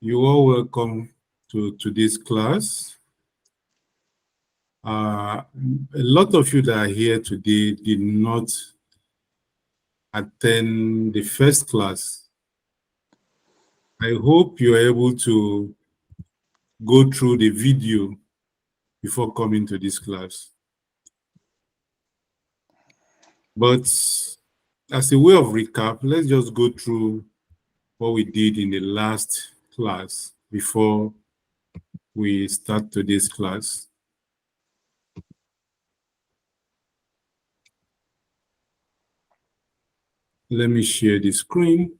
You are welcome to today's class. A lot of you that are here today did not attend the first class. I hope you are able to go through the video before coming to this class. But as a way of recap, let's just go through what we did in the last class before we start today's class. Let me share the screen.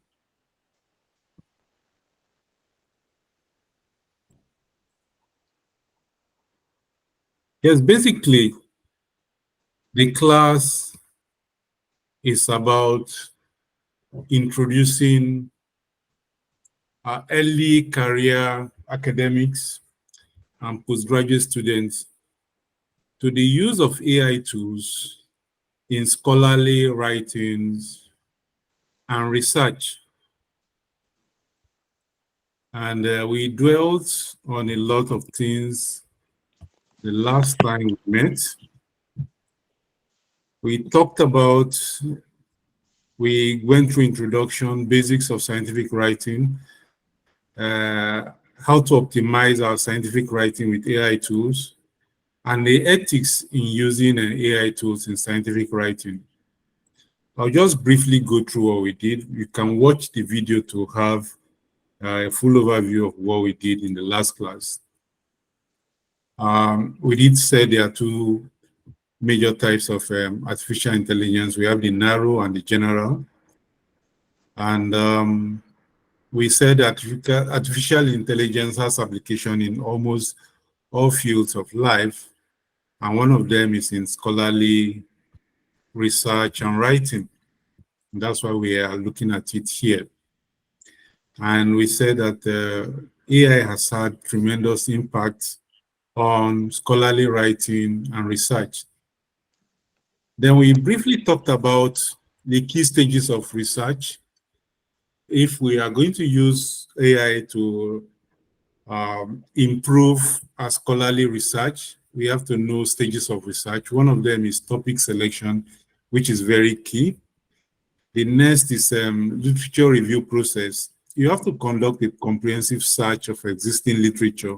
Yes, basically, the class is about introducing early career academics and postgraduate students to the use of AI tools in scholarly writings and research. And we dwelt on a lot of things the last time we met. We talked about, we went through introduction, basics of scientific writing, how to optimize our scientific writing with AI tools, and the ethics in using AI tools in scientific writing. I'll just briefly go through what we did. You can watch the video to have a full overview of what we did in the last class. We did say there are two major types of artificial intelligence. We have the narrow and the general. And we said that artificial intelligence has application in almost all fields of life, and one of them is in scholarly research and writing. And that's why we are looking at it here. And we said that AI has had tremendous impact on scholarly writing and research. Then we briefly talked about the key stages of research. If we are going to use AI to improve our scholarly research, we have to know stages of research. One of them is topic selection, which is very key. The next is literature review process. You have to conduct a comprehensive search of existing literature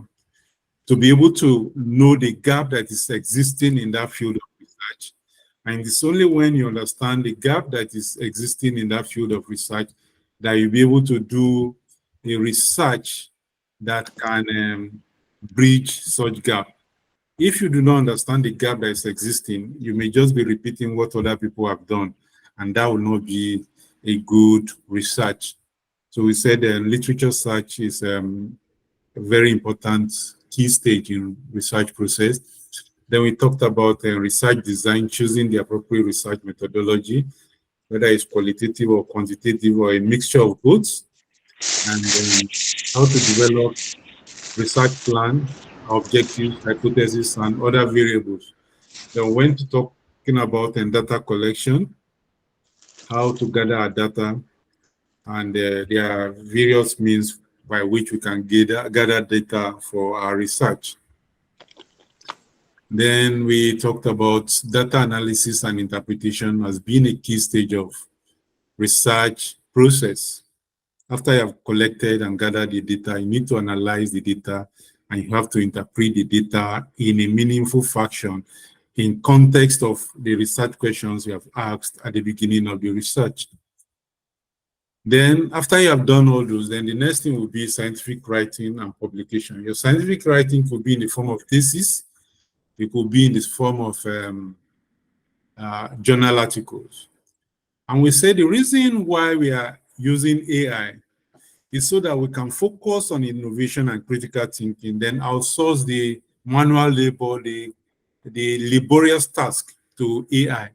to be able to know the gap that is existing in that field of research. And it's only when you understand the gap that is existing in that field of research that you'll be able to do a research that can bridge such gap. If you do not understand the gap that is existing, you may just be repeating what other people have done, and that will not be a good research. So we said literature search is a very important key stage in research process. Then we talked about research design, choosing the appropriate research methodology, whether it's qualitative or quantitative or a mixture of both, and how to develop research plan, objectives, hypotheses, and other variables. Then we went to talking about data collection, how to gather our data, and there are various means by which we can gather data for our research. Then we talked about data analysis and interpretation as being a key stage of research process. After you have collected and gathered the data, you need to analyze the data, and you have to interpret the data in a meaningful fashion in context of the research questions you have asked at the beginning of the research. Then after you have done all those, then the next thing will be scientific writing and publication. Your scientific writing could be in the form of thesis. It could be in this form of journal articles. And we say the reason why we are using AI is so that we can focus on innovation and critical thinking, then outsource the manual labor, the laborious task to AI,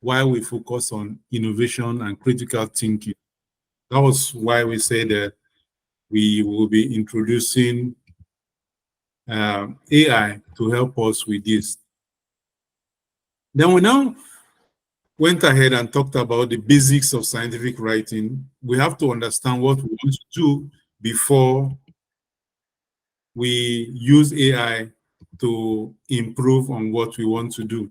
while we focus on innovation and critical thinking. That was why we said that we will be introducing AI to help us with this. Then we now went ahead and talked about the basics of scientific writing. We have to understand what we want to do before we use AI to improve on what we want to do.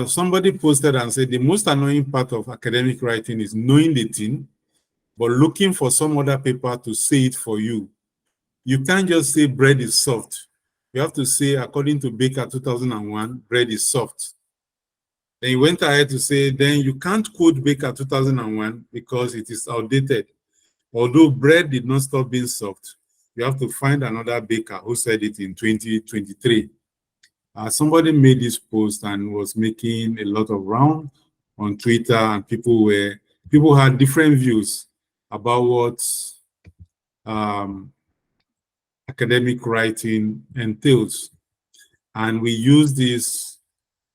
Somebody posted and said the most annoying part of academic writing is knowing the thing, but looking for some other paper to say it for you. You can't just say bread is soft. You have to say, according to Baker 2001, bread is soft. Then he went ahead to say, then you can't quote Baker 2001 because it is outdated. Although bread did not stop being soft, you have to find another baker who said it in 2023. Somebody made this post and was making a lot of round on Twitter, and people had different views about what academic writing entails. And we used this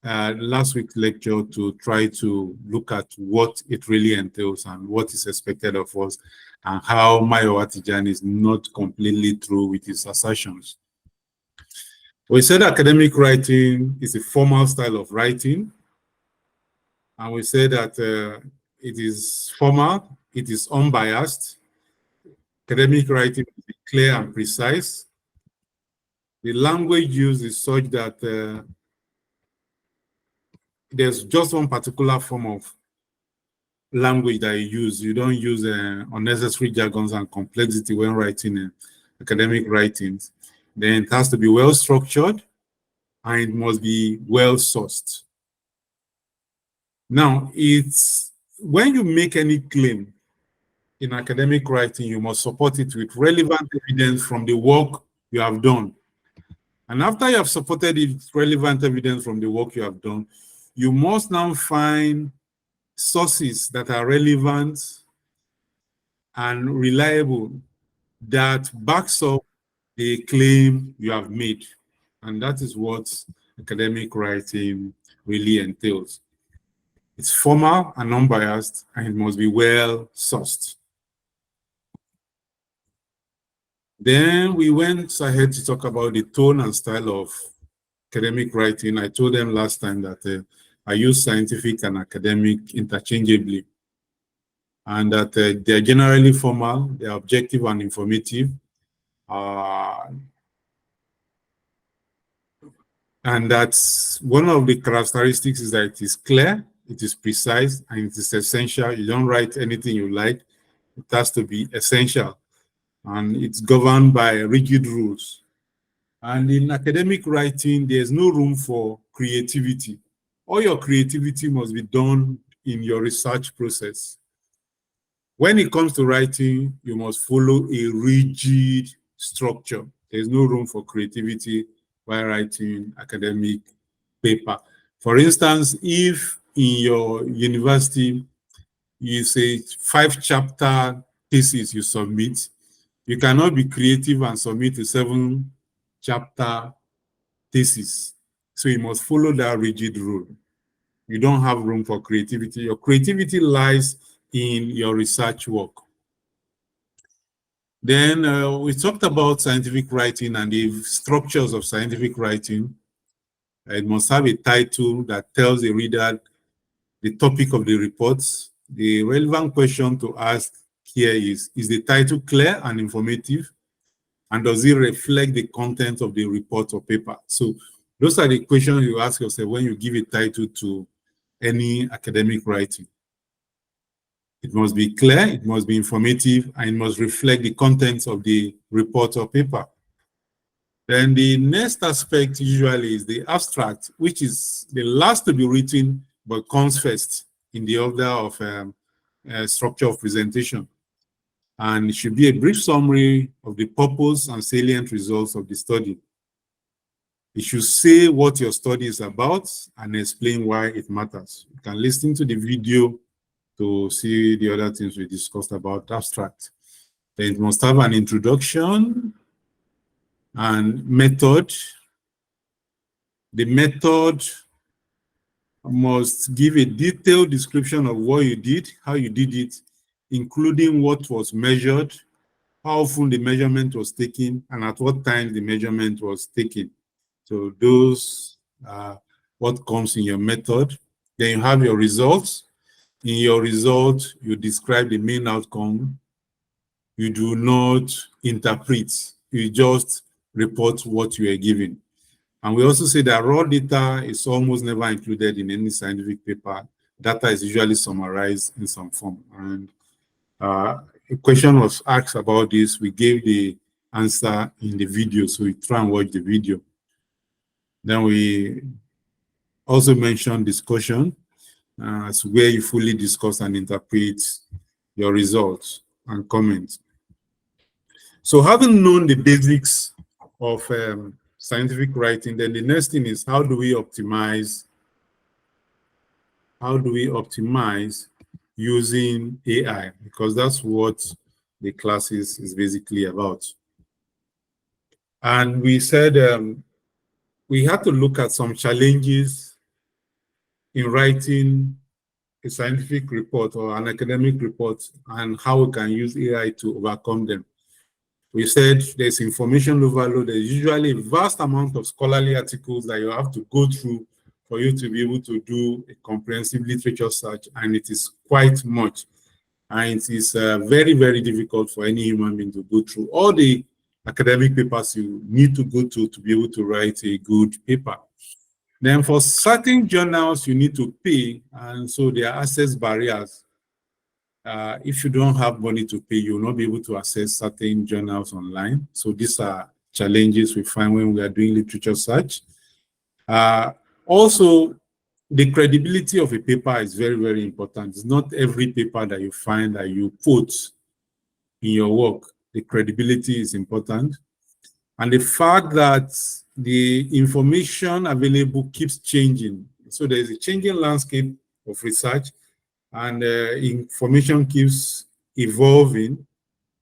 last week's lecture to try to look at what it really entails and what is expected of us, and how Mayowa Tijani is not completely true with his assertions. We said academic writing is a formal style of writing, and we said that it is formal, it is unbiased. Academic writing is clear and precise. The language used is such that there's just one particular form of language that you use. You don't use unnecessary jargons and complexity when writing academic writings. Then it has to be well structured, and it must be well sourced. Now, it's when you make any claim in academic writing, you must support it with relevant evidence from the work you have done. And after you have supported it with relevant evidence from the work you have done, you must now find sources that are relevant and reliable that backs up the claim you have made. And that is what academic writing really entails. It's formal and unbiased, and it must be well sourced. Then we went ahead to talk about the tone and style of academic writing. I told them last time that I use scientific and academic interchangeably, and that they're generally formal, they're objective and informative. And that's one of the characteristics, is that it is clear, it is precise, and it is essential. You don't write anything you like. It has to be essential, and it's governed by rigid rules. And in academic writing, there's no room for creativity. All your creativity must be done in your research process. When it comes to writing, you must follow a rigid structure. There's no room for creativity while writing academic paper. For instance, if in your university you say 5-chapter thesis you submit, you cannot be creative and submit a 7-chapter thesis. So you must follow that rigid rule. You don't have room for creativity. Your creativity lies in your research work. Then we talked about scientific writing and the structures of scientific writing. It must have a title that tells the reader the topic of the report. The relevant question to ask here is the title clear and informative? And does it reflect the content of the report or paper? So those are the questions you ask yourself when you give a title to any academic writing. It must be clear, it must be informative, and it must reflect the contents of the report or paper. Then the next aspect usually is the abstract, which is the last to be written, but comes first in the order of structure of presentation. And it should be a brief summary of the purpose and salient results of the study. It should say what your study is about and explain why it matters. You can listen to the video to see the other things we discussed about abstract. Then it must have an introduction and method. The method must give a detailed description of what you did, how you did it, including what was measured, how often the measurement was taken, and at what time the measurement was taken. So those are what comes in your method. Then you have your results. In your result, you describe the main outcome. you do not interpret, you just report what you are given. And we also say that raw data is almost never included in any scientific paper. Data is usually summarized in some form. And a question was asked about this. We gave the answer in the video, so we try and watch the video. Then we also mentioned discussion as where you fully discuss and interpret your results and comments. So having known the basics of scientific writing, then the next thing is how do we optimize using AI? Because that's what the classes is basically about. And we said we had to look at some challenges in writing a scientific report or an academic report and how we can use AI to overcome them. We said there's information overload. There's usually a vast amount of scholarly articles that you have to go through for you to be able to do a comprehensive literature search, and it is quite much. And it is very, very difficult for any human being to go through all the academic papers you need to go to be able to write a good paper. Then for certain journals, you need to pay, and so there are access barriers. If you don't have money to pay, you'll not be able to access certain journals online. So these are challenges we find when we are doing literature search. Also, the credibility of a paper is very, very important. It's not every paper that you find that you put in your work. The credibility is important. And the fact that the information available keeps changing. So there's a changing landscape of research, and information keeps evolving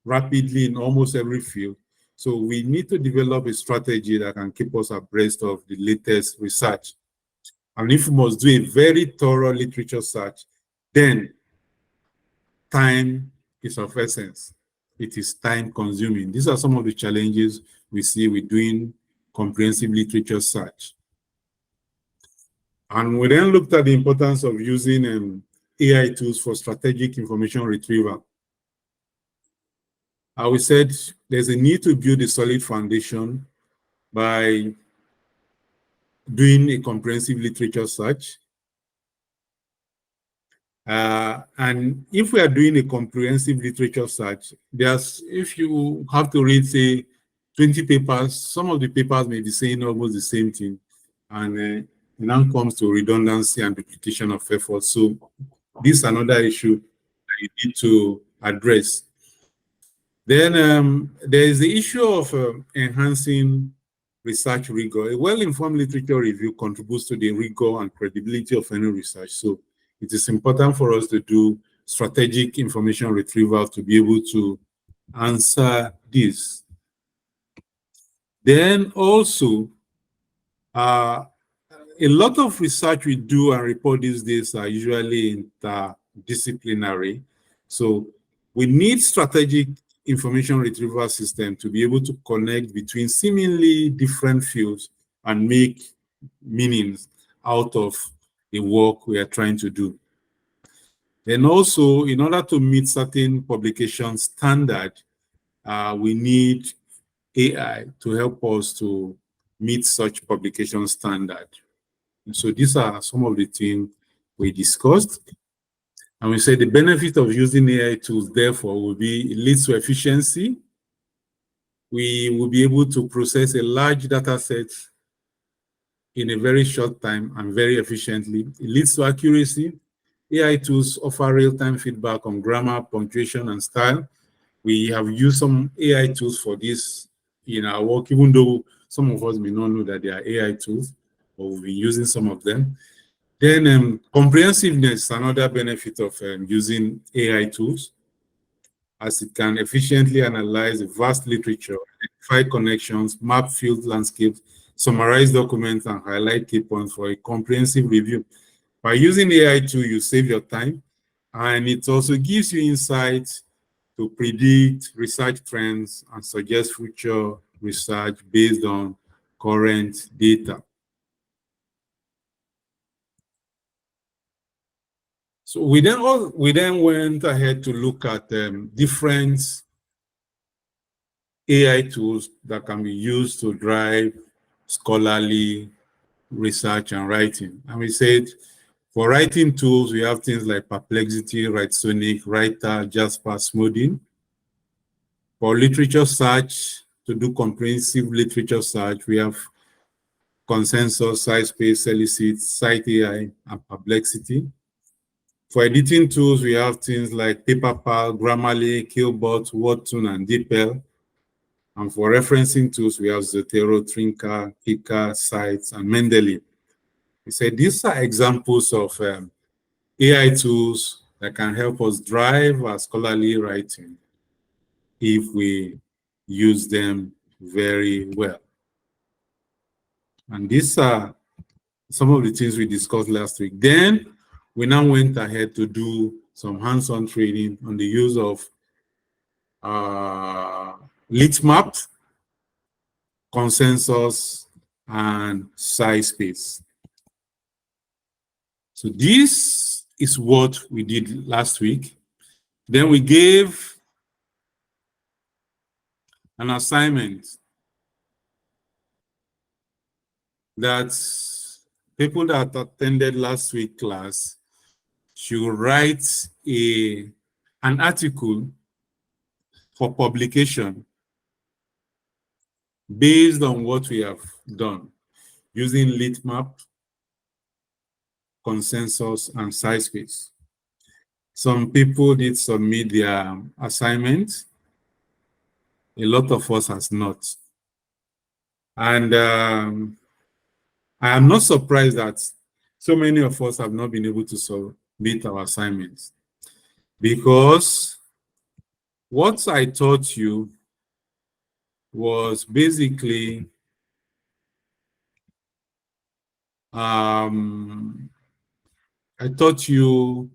rapidly in almost every field. So we need to develop a strategy that can keep us abreast of the latest research. And if we must do a very thorough literature search, then time is of essence. It is time consuming. These are some of the challenges we see with doing comprehensive literature search. And we then looked at the importance of using AI tools for strategic information retrieval. We said there's a need to build a solid foundation by doing a comprehensive literature search. And if we are doing a comprehensive literature search, if you have to read, say, 20 papers, some of the papers may be saying almost the same thing. And it now comes to redundancy and duplication of effort. So this is another issue that you need to address. Then there is the issue of enhancing research rigor. A well-informed literature review contributes to the rigor and credibility of any research. So it is important for us to do strategic information retrieval to be able to answer this. Then also, a lot of research we do and report these days are usually interdisciplinary. So we need strategic information retrieval system to be able to connect between seemingly different fields and make meanings out of the work we are trying to do. Then also, in order to meet certain publication standard, we need AI to help us to meet such publication standard. And so these are some of the things we discussed. And we said the benefit of using AI tools, therefore, will be it leads to efficiency. We will be able to process a large data set in a very short time and very efficiently. It leads to accuracy. AI tools offer real-time feedback on grammar, punctuation, and style. We have used some AI tools for this in our work, even though some of us may not know that they are AI tools, but we've been using some of them. Then comprehensiveness is another benefit of using AI tools, as it can efficiently analyze a vast literature, identify connections, map field landscapes, summarize documents, and highlight key points for a comprehensive review. By using AI tool, you save your time, and it also gives you insights to predict research trends and suggest future research based on current data. So we then went ahead to look at different AI tools that can be used to drive scholarly research and writing. And we said for writing tools, we have things like Perplexity, Writesonic, Writer, Jasper, Smoothing. For literature search, to do comprehensive literature search, we have Consensus, SciSpace, Elicit, CiteAI, and Perplexity. For editing tools, we have things like Paperpal, Grammarly, Killbot, Wordtune, and DeepL. And for referencing tools, we have Zotero, Trinker, Kika, Sites, and Mendeley. We said these are examples of AI tools that can help us drive our scholarly writing if we use them very well. And these are some of the things we discussed last week. Then we now went ahead to do some hands-on training on the use of LitMap, Consensus, and SciSpace. So this is what we did last week. Then we gave an assignment that people that attended last week's class should write an article for publication based on what we have done using LitMap, Consensus, and SciSpace. Some people did submit their assignment. A lot of us has not. And I am not surprised that so many of us have not been able to submit our assignments, because what I taught you was basically I taught you,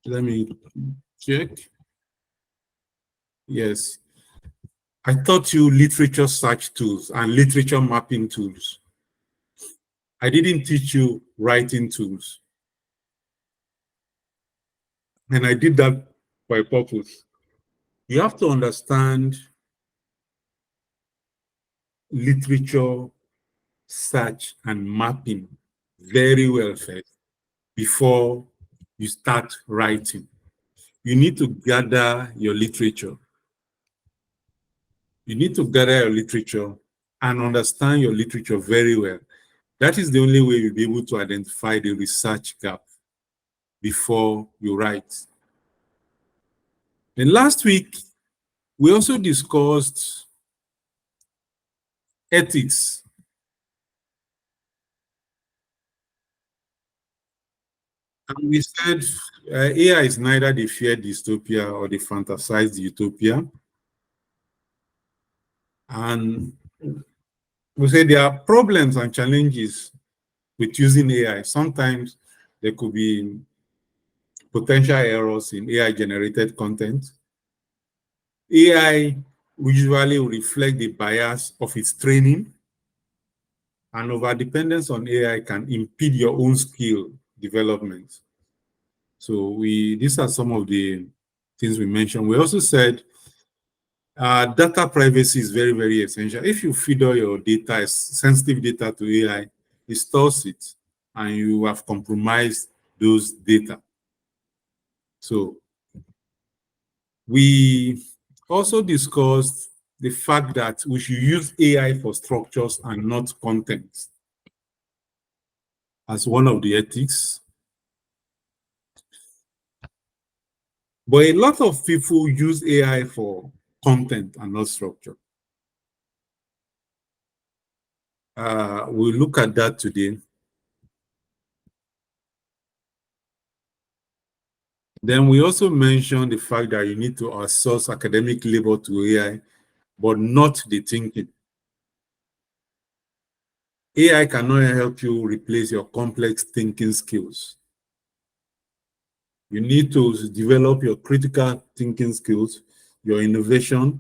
let me check. Yes. I taught you literature search tools and literature mapping tools. I didn't teach you writing tools. And I did that by purpose. You have to understand literature search and mapping very well first before you start writing. You need to gather your literature. You need to gather your literature and understand your literature very well. That is the only way you'll be able to identify the research gap before you write. And last week, we also discussed ethics. And we said AI is neither the feared dystopia or the fantasized utopia. And we said there are problems and challenges with using AI. Sometimes there could be potential errors in AI-generated content. AI usually will reflect the bias of its training, and overdependence on AI can impede your own skill development. So these are some of the things we mentioned. We also said data privacy is very, very essential. If you feed all your data, sensitive data to AI, it stores it, and you have compromised those data. So we also discussed the fact that we should use AI for structures and not content as one of the ethics. But a lot of people use AI for content and not structure. We'll look at that today. Then we also mentioned the fact that you need to outsource academic labor to AI, but not the thinking. AI cannot help you replace your complex thinking skills. You need to develop your critical thinking skills, your innovation.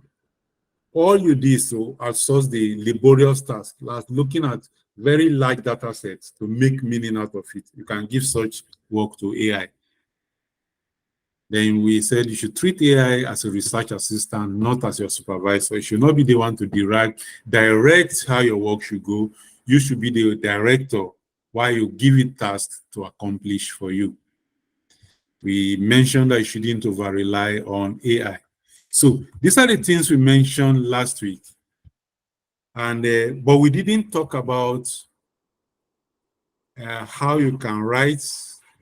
All you do is to outsource the laborious task, like looking at very large data sets to make meaning out of it. You can give such work to AI. Then we said you should treat AI as a research assistant, not as your supervisor. You should not be the one to direct how your work should go. You should be the director while you give it tasks to accomplish for you. We mentioned that you shouldn't over-rely on AI. So these are the things we mentioned last week. And but we didn't talk about how you can write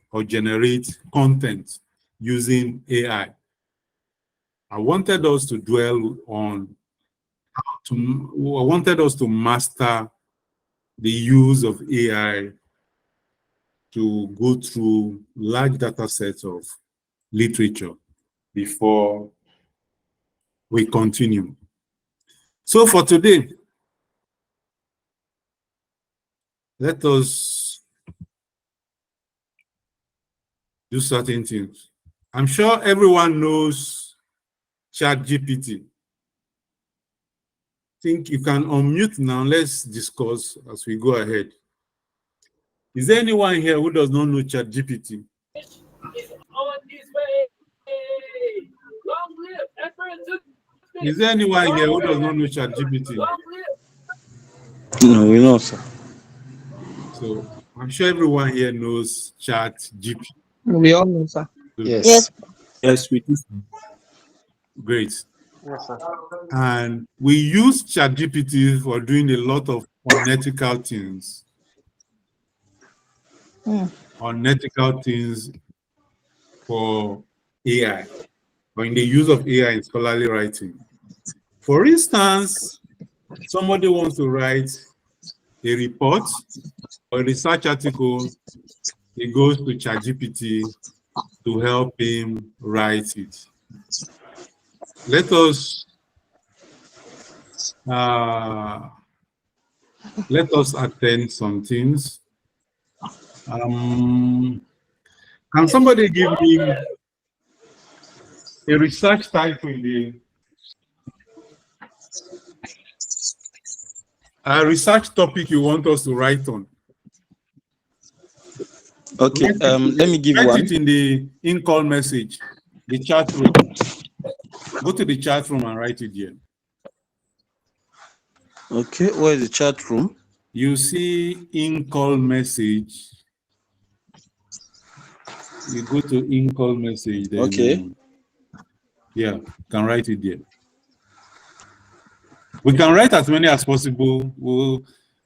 or generate content using AI. I wanted us to dwell on I wanted us to master the use of AI to go through large data sets of literature before we continue. So for today, let us do certain things. I'm sure everyone knows ChatGPT. I think you can unmute now. Let's discuss as we go ahead. Is there anyone here who does not know ChatGPT? Is there anyone here who does not know ChatGPT? No, we know, sir. So I'm sure everyone here knows ChatGPT. We all know, sir. Yes. Yes, we do. Great. Yes, sir. And we use ChatGPT for doing a lot of unethical things. Unethical things for AI, or in the use of AI in scholarly writing. For instance, somebody wants to write a report or a research article, he goes to ChatGPT to help him write it. Let us attend some things. Can somebody give me a research title in the a research topic you want us to write on? Okay, let me give write one. it in the in-call message, the chat room. Go to the chat room and write it here. Okay, where is the chat room? You see in-call message. You go to in-call message. Then, Okay. Yeah, you can write it there. We can write as many as possible.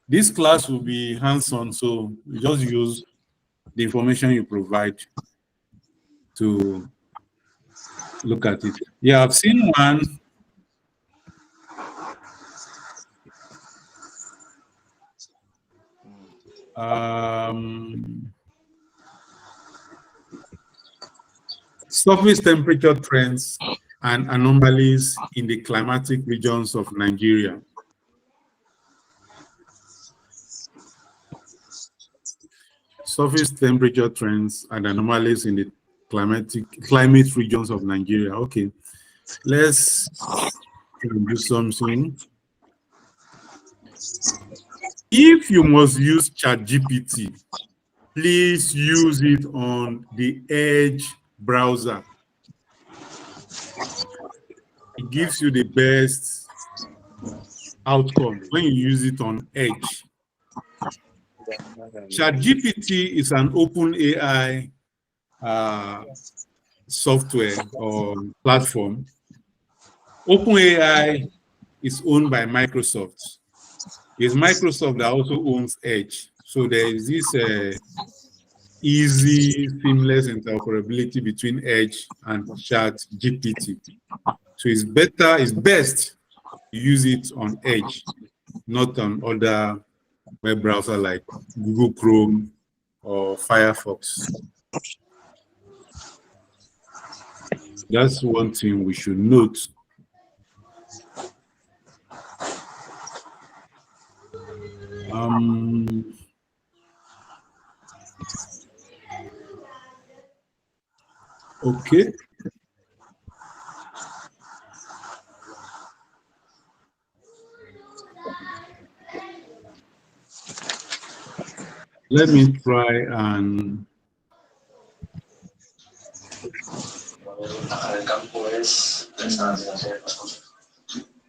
This class will be hands-on, so we just use the information you provide to look at it. Yeah, I've seen one. Surface temperature trends and anomalies in the climatic regions of Nigeria. Surface temperature trends and anomalies in the climate regions of Nigeria. Okay, let's do something. If you must use ChatGPT, please use it on the Edge browser. It gives you the best outcome when you use it on Edge. ChatGPT is an open AI software or platform. OpenAI is owned by Microsoft. It's Microsoft that also owns Edge. So there is this easy, seamless interoperability between Edge and ChatGPT. So it's best to use it on Edge, not on other web browser like Google Chrome or Firefox. That's one thing we should note. Okay. Let me try and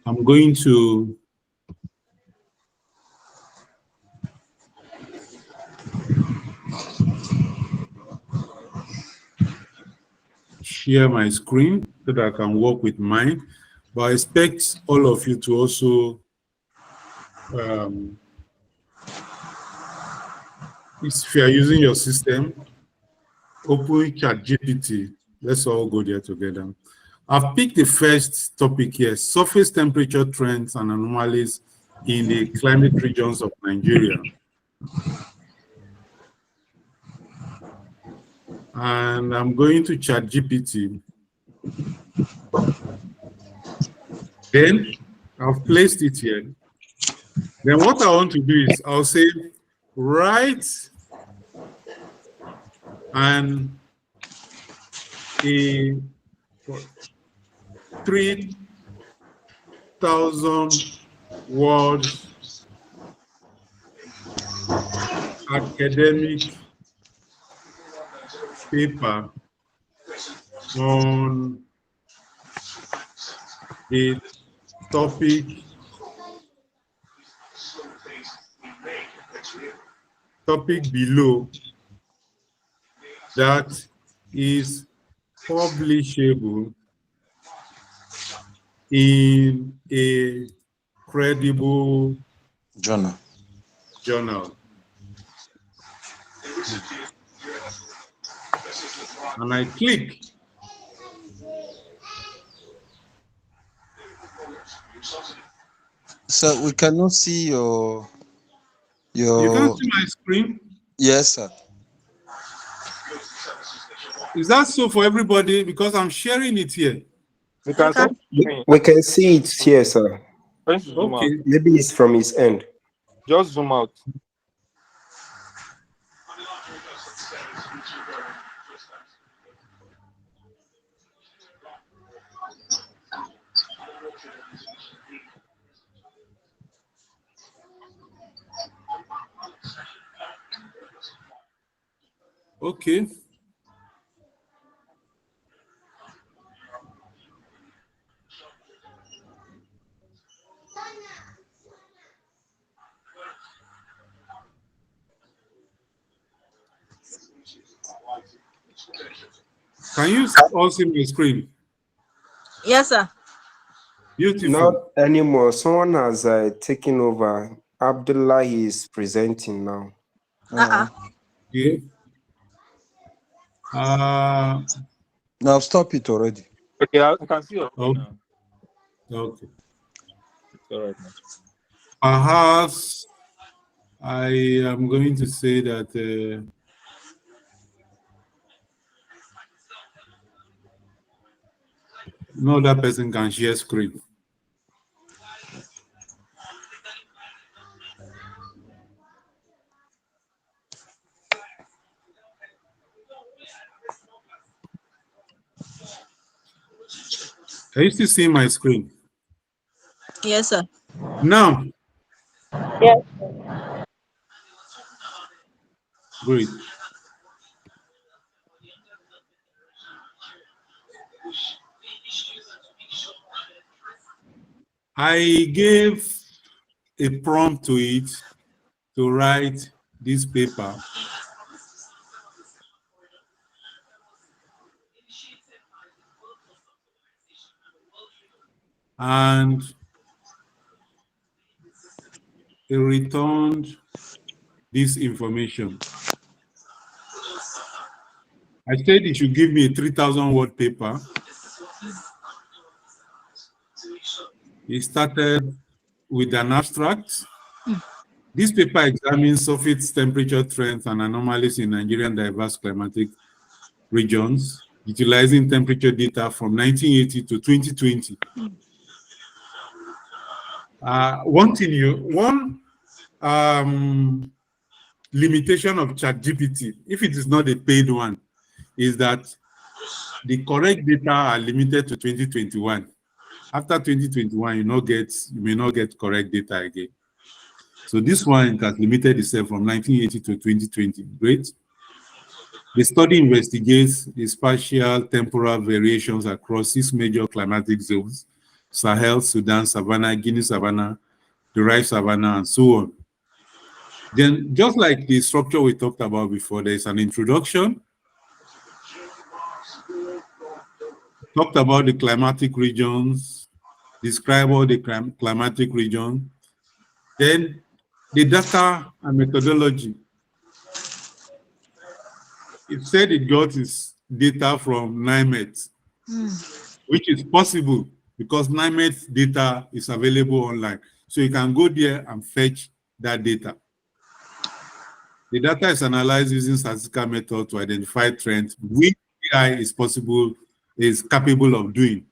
I'm going to share my screen so that I can work with mine, but I expect all of you to also if you are using your system, open ChatGPT. Let's all go there together. I've picked the first topic here: surface temperature trends and anomalies in the climate regions of Nigeria. And I'm going to ChatGPT. Then I've placed it here. Then what I want to do is I'll say, write a 3,000 words academic paper on the topic below that is publishable in a credible journal. And I click. So we cannot see your. You can see my screen? Yes, sir. Is that so for everybody? Because I'm sharing it here. We can see it here, sir. Okay. Maybe it's from his end. Just zoom out. Okay. Can you all see my screen? Yes, sir. Beautiful. Not anymore. Someone has taken over. Abdullah is presenting now. Okay. Now stop it already. Okay, I can see your Oh. now. Okay. All right. Perhaps I am going to say that no other person can share screen. Can you still see my screen? Yes, sir. Now. Yes. Great. I gave a prompt to it to write this paper. And it returned this information. I said it should give me a 3,000 word paper. It started with an abstract. This paper examines surface temperature trends and anomalies in Nigerian diverse climatic regions, utilizing temperature data from 1980 to 2020. One limitation of ChatGPT, if it is not a paid one, is that the correct data are limited to 2021. After 2021, you may not get correct data again. So this one has limited itself from 1980 to 2020. Great. The study investigates the spatial temporal variations across 6 major climatic zones: Sahel, Sudan, Savannah, Guinea Savannah, derived Savannah, and so on. Then, just like the structure we talked about before, there is an introduction, talked about the climatic regions, describe all the climatic region, then the data and methodology. It said it got its data from NIMET, which is possible because NIMET data is available online. So you can go there and fetch that data. The data is analyzed using statistical method to identify trends, which AI is capable of doing.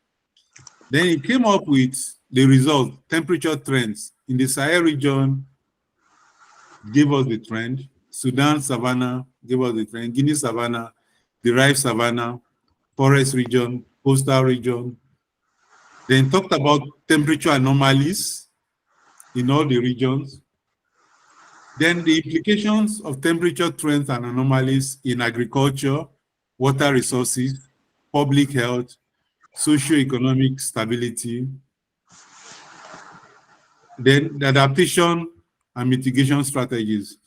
Then it came up with the result, temperature trends. In the Sahel region, gave us the trend. Sudan Savannah gave us the trend. Guinea Savannah, derived Savannah, forest region, coastal region. Then talked about temperature anomalies in all the regions. Then the implications of temperature trends and anomalies in agriculture, water resources, public health, socio-economic stability. Then the adaptation and mitigation strategies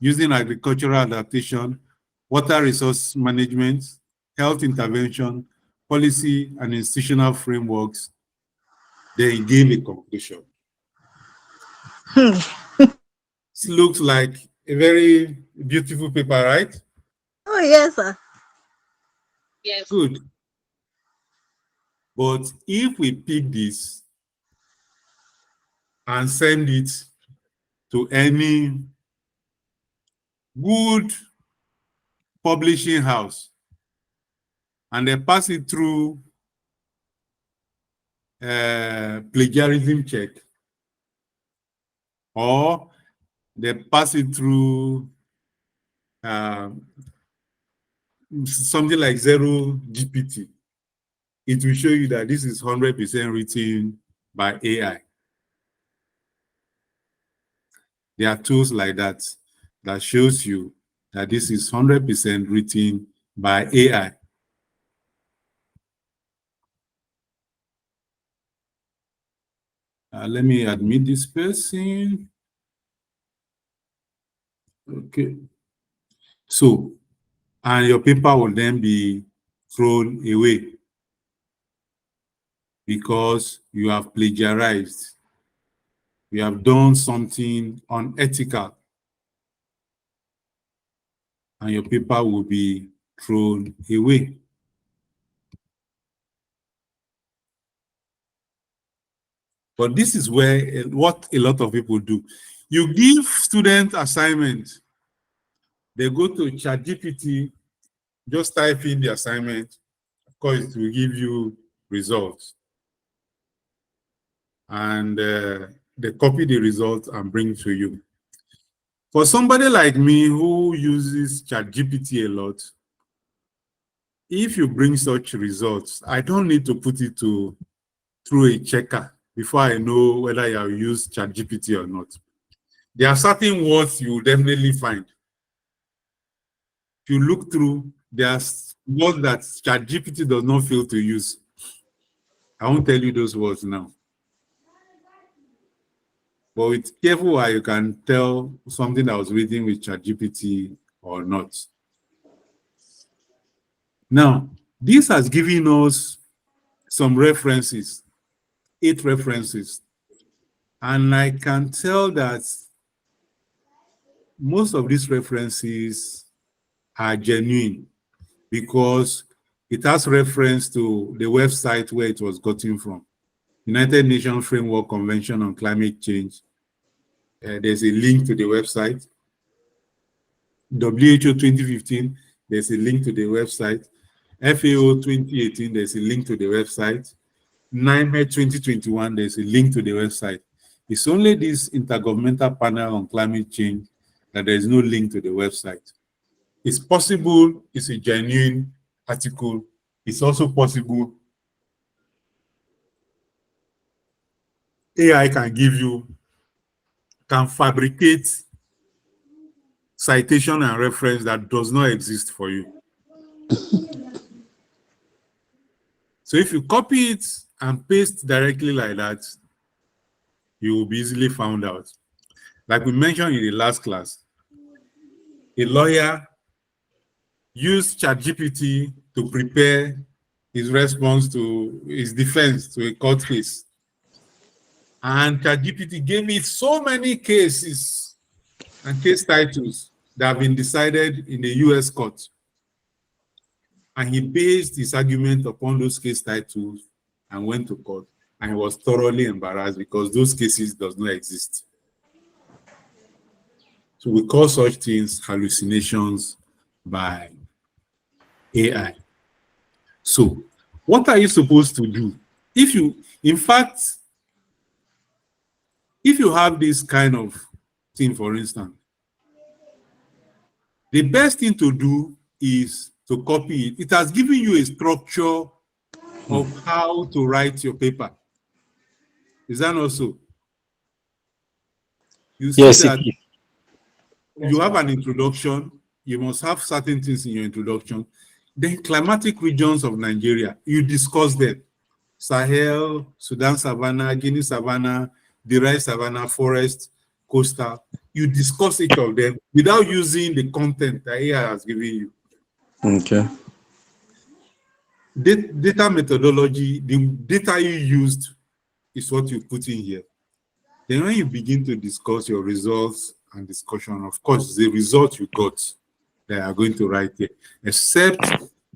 using agricultural adaptation, water resource management, health intervention, policy and institutional frameworks. They gave a conclusion. This looks like a very beautiful paper, right? Oh, yes, sir. Yes. Good. But if we pick this and send it to any good publishing house and they pass it through plagiarism check, or they pass it through something like Zero GPT, it will show you that this is 100% written by AI. There are tools like that that shows you that this is 100% written by AI. Let me admit this person. Okay. So, and your paper will then be thrown away because you have plagiarized. You have done something unethical, and your paper will be thrown away. But this is where what a lot of people do. You give students assignment, they go to ChatGPT, just type in the assignment, of course it will give you results. And they copy the results and bring it to you. For somebody like me who uses ChatGPT a lot, if you bring such results, I don't need to put it through a checker before I know whether you have used ChatGPT or not. There are certain words you will definitely find. If you look through, there's words that ChatGPT does not fail to use. I won't tell you those words now. But with careful eye, you can tell something that was written with ChatGPT or not. Now, this has given us some references, 8 references. And I can tell that most of these references are genuine because it has reference to the website where it was gotten from. United Nations Framework Convention on Climate Change. There's a link to the website. WHO 2015, there's a link to the website. FAO 2018, there's a link to the website. NIMET 2021, there's a link to the website. It's only this Intergovernmental Panel on Climate Change that there is no link to the website. It's possible it's a genuine article. It's also possible AI can fabricate citation and reference that does not exist for you. So if you copy it and paste directly like that, you will be easily found out. Like we mentioned in the last class, a lawyer used ChatGPT to prepare his response to his defense to a court case. And ChatGPT gave me so many cases and case titles that have been decided in the US court. And he based his argument upon those case titles and went to court. And he was thoroughly embarrassed because those cases does not exist. So we call such things hallucinations by AI. So what are you supposed to do? If you, in fact, if you have this kind of thing, for instance, the best thing to do is to copy it. It has given you a structure of how to write your paper. Is that not so? You see Yes, that it is. you have an introduction. You must have certain things in your introduction. Then climatic regions of Nigeria, you discuss them. Sahel, Sudan Savannah, Guinea Savannah, Derry Savannah, forest, coastal. You discuss each of them without using the content that AI has given you. Okay. Data methodology, the data you used is what you put in here. Then when you begin to discuss your results and discussion, of course, the result you got, they are going to write there, except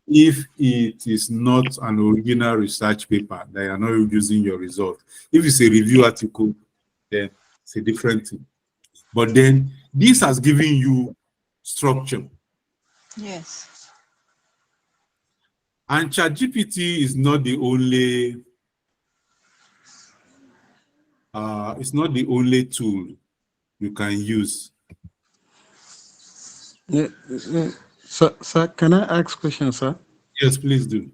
if it is not an original research paper, they are not using your result. If it's a review article, then it's a different thing. But then this has given you structure. Yes. And ChatGPT is not the only it's not the only tool you can use. Sir, can I ask question, sir? Yes, please do.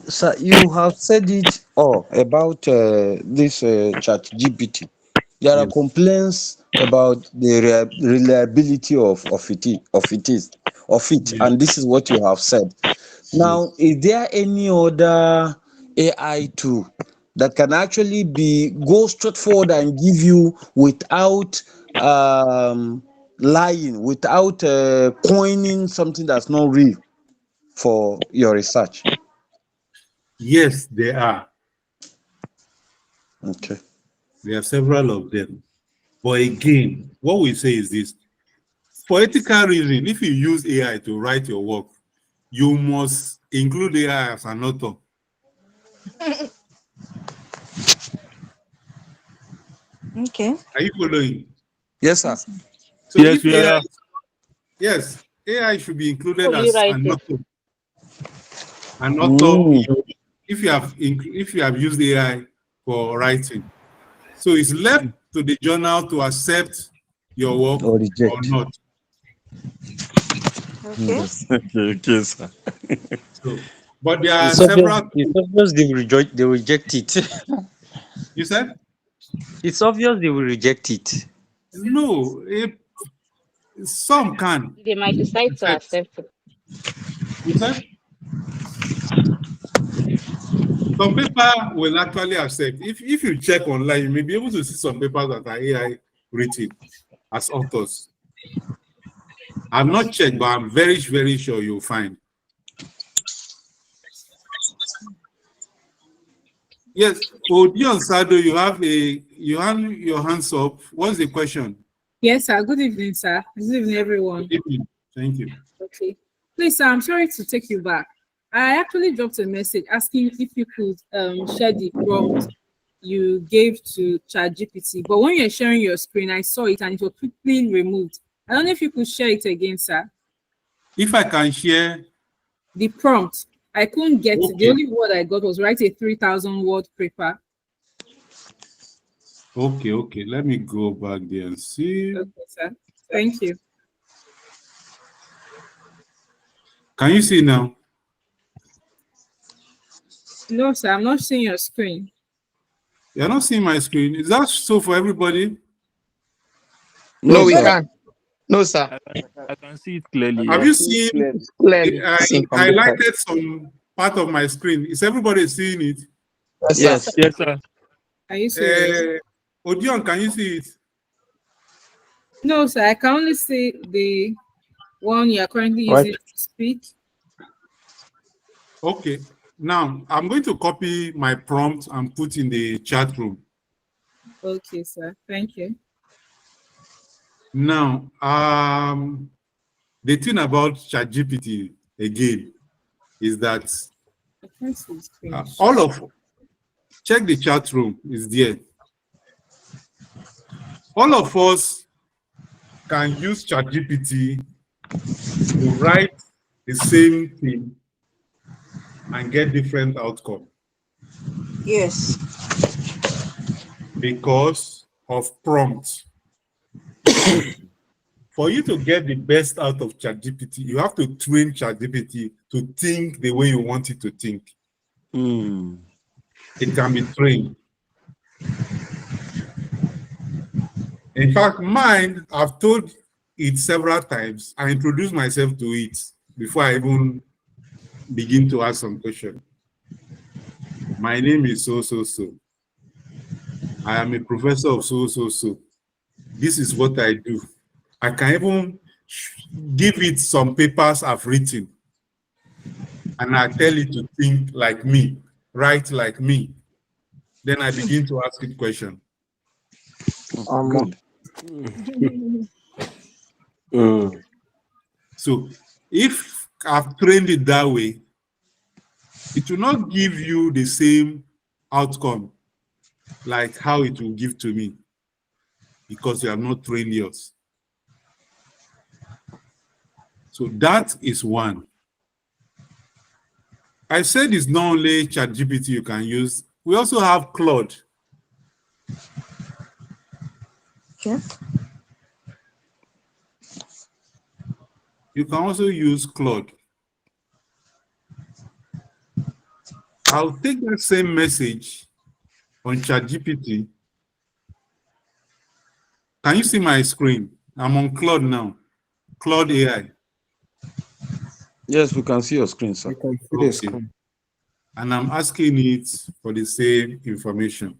Sir, you have said it all about this ChatGPT. There are Yes. complaints about the reliability of it, and this is what you have said. Now, is there any other AI tool that can actually go straight forward and give you without lying, without coining something that's not real for your research? Yes, there are. Okay. There are several of them. But again, what we say is this. For ethical reason, if you use AI to write your work, you must include AI as an author. Okay. Are you following? Yes, sir. So Yes, if we AI, are. yes, AI should be included Fully as write an it. author. An author, Mm. if you have used AI for writing. So it's left to the journal to accept your work Or or reject. not. Okay. Okay, sir. So, but there are It's obvious, several. it's obvious they will reject it. You said It's obvious they will reject it. no. Some can They might decide to accept. accept it. You said some paper will actually accept. If you check online, you may be able to see some papers that are AI written as authors. I've not checked, but I'm very, very sure you'll find. Yes, Odion Sado, you have your hands up. What's the question? Yes, sir. Good evening, sir. Good evening, everyone. Good evening. Thank you. Okay. Please, sir, I'm sorry to take you back. I actually dropped a message asking if you could share the prompt you gave to ChatGPT. But when you're sharing your screen, I saw it and it was quickly removed. I don't know if you could share it again, sir. If I can share The prompt, I couldn't get it. The Okay. only word I got was write a 3,000 word paper. Okay. Let me go back there and see. Okay, sir. Thank you. Can you see now? No, sir, I'm not seeing your screen. You're not seeing my screen. Is that so for everybody? No, we sir. can. No, sir. I can see it clearly. Have Yeah. you seen? Clearly. I Seen from the side. highlighted some part of my screen. Is everybody seeing it? Yes, sir. Yes, sir. Are you serious? Odion, can you see it? No, sir. I can only see the one you are currently Right. using to speak. Okay. Now I'm going to copy my prompt and put in the chat room. Okay, sir. Thank you. Now, the thing about ChatGPT again is that I can't see the screen. check the chat room, is there. All of us can use ChatGPT to write the same thing and get different outcome Yes. because of prompts. For you to get the best out of ChatGPT, you have to train ChatGPT to think the way you want it to think. It can be trained. In fact, mine, I've told it several times. I introduce myself to it before I even begin to ask some question. My name is so. I am a professor of so. This is what I do. I can even give it some papers I've written, and I tell it to think like me, write like me. Then I begin to ask it question. Good. So if I've trained it that way, it will not give you the same outcome like how it will give to me because you have not trained yours. So that is one. I said it's not only ChatGPT you can use. We also have Claude. Okay. You can also use Claude. I'll take that same message on ChatGPT. Can you see my screen? I'm on Claude now. Claude AI. Yes, we can see your screen, sir. You can see the Okay. screen. And I'm asking it for the same information.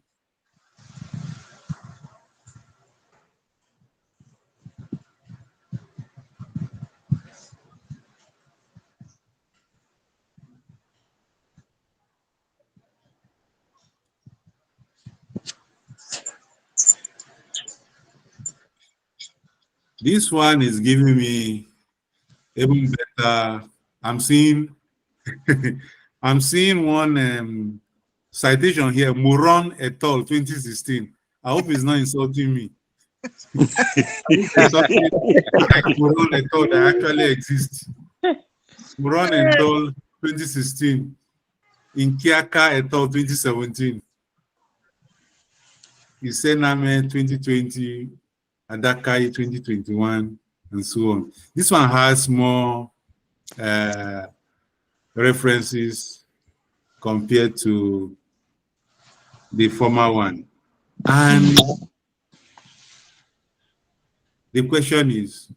This one is giving me even better. I'm seeing I'm seeing one citation here, Moron et al. 2016. I hope it's not insulting me. It's something like Moron et al. that actually exists. Moron et al. 2016. Inkiaka et al. 2017. Isename 2020. Adakai 2021, and so on. This one has more references compared to the former one. And the question is,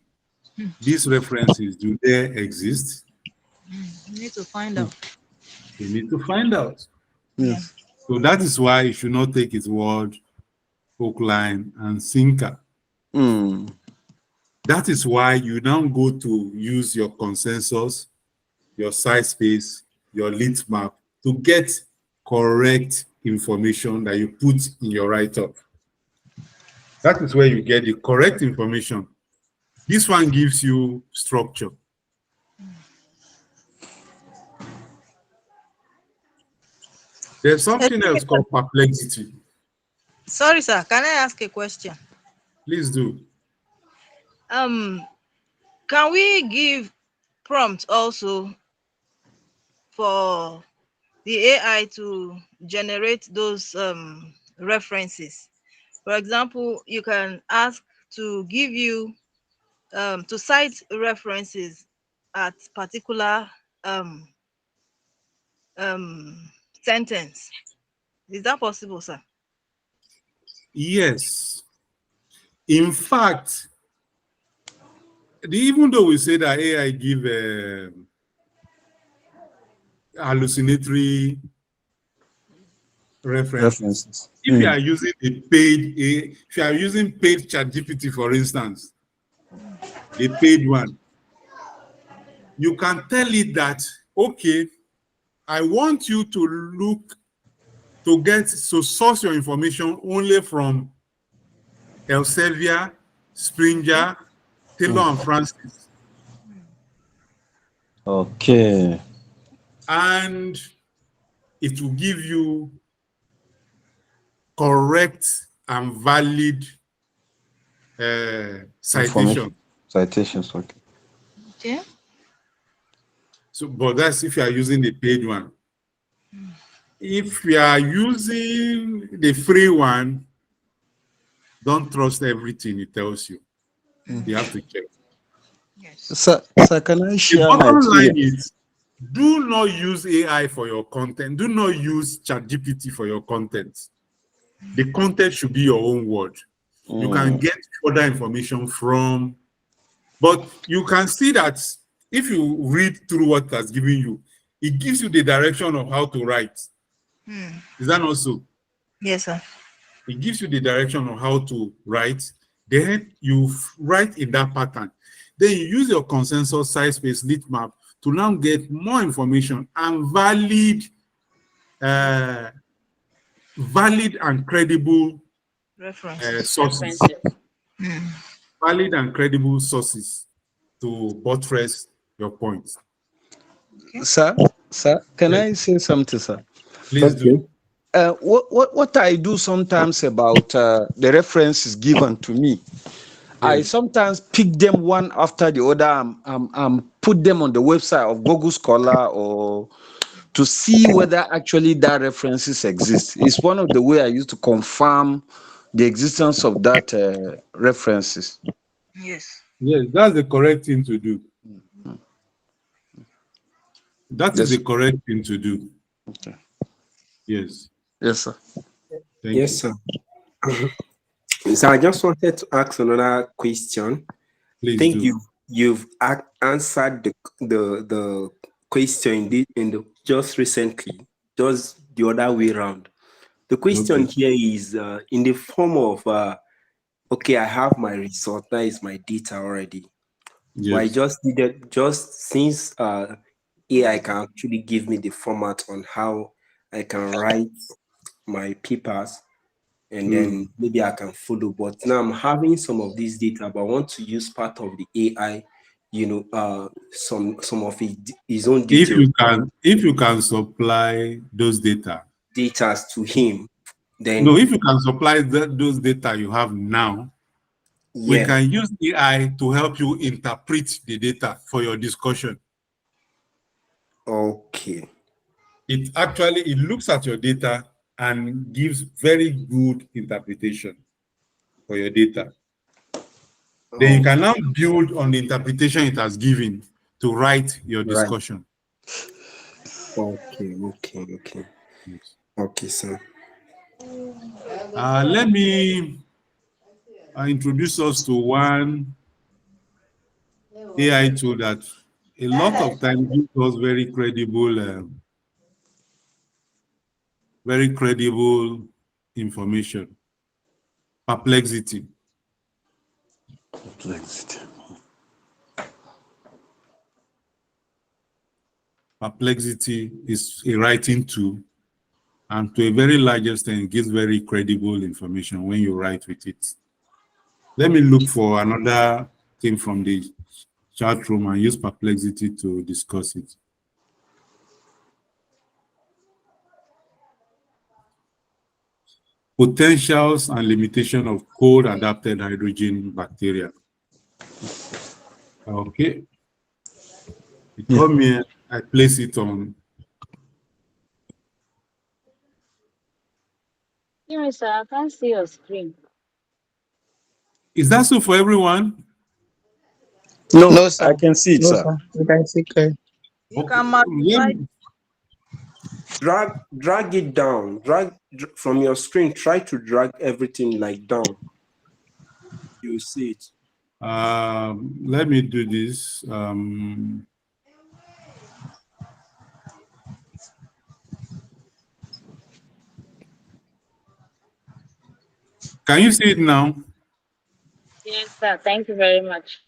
these references, do they exist? You need to find out. You need to find out. Yes. So that is why you should not take its word, hook, line, and sinker. That is why you now go to use your consensus, your site space, your lit map to get correct information that you put in your write-up. That is where you get the correct information. This one gives you structure. There's something else called perplexity. Sorry, sir. Can I ask a question? Please do. Can we give prompt also for the AI to generate those references? For example, you can ask to give you to cite references at particular sentence. Is that possible, sir? Yes. In fact, even though we say that AI give hallucinatory references, if you are using if you are using paid ChatGPT, for instance, the paid one, you can tell it that, okay, I want you to source your information only from Elsevier, Springer, Taylor and Francis. Okay. And it will give you correct and valid citation. Citations, okay. Okay. So, but that's if you are using the paid one. If you are using the free one, don't trust everything it tells you. You have to check. Yes. Sir, can I The share my bottom line experience? is, do not use AI for your content. Do not use ChatGPT for your content. The content should be your own word. You can get further information from, but you can see that if you read through what it has given you, it gives you the direction of how to write. Is that not so? Yes, sir. It gives you the direction of how to write. Then you write in that pattern. Then you use your consensus size space lit map to now get more information and valid and credible sources. Valid and credible sources to buttress your points. Sir, can I say something, sir? Please do. What I do sometimes about the references given to me, I sometimes pick them one after the other and put them on the website of Google Scholar or to see whether actually that references exist. It's one of the way I used to confirm the existence of that references. Yes. Yes, that's the correct thing to do. That is the correct thing to do. Okay. Yes. Yes, sir. Thank Yes, sir. So I just wanted to ask another question. Please I think do. you've answered the question just recently, just the other way around. The question here is in the form of okay, I have my result, that is my data already. Yes. But I just needed, since AI can actually give me the format on how I can write my papers, and then maybe I can follow. But now I'm having some of these data, but I want to use part of the AI, some of his own details. If you can supply those data to him, then if you can supply those data you have now, we can use AI to help you interpret the data for your discussion. Okay. It looks at your data and gives very good interpretation for your data. Then you can now build on the interpretation it has given to write your discussion. Okay. Yes. Okay, sir. Let me introduce us to one AI tool that a lot of times gives us very credible information. Perplexity. Perplexity is a writing tool, and to a very large extent, it gives very credible information when you write with it. Let me look for another thing from the chat room and use Perplexity to discuss it. Potentials and limitation of cold adapted hydrogen bacteria. Okay. Come here, I place it on. Yes, sir, I can't see your screen. Is that so for everyone? No, sir. I can see it, sir. You can see clear. You can modify. Drag it down. Drag from your screen. Try to drag everything like down. You see it. Let me do this. Can you see it now? Yes, sir. Thank you very much.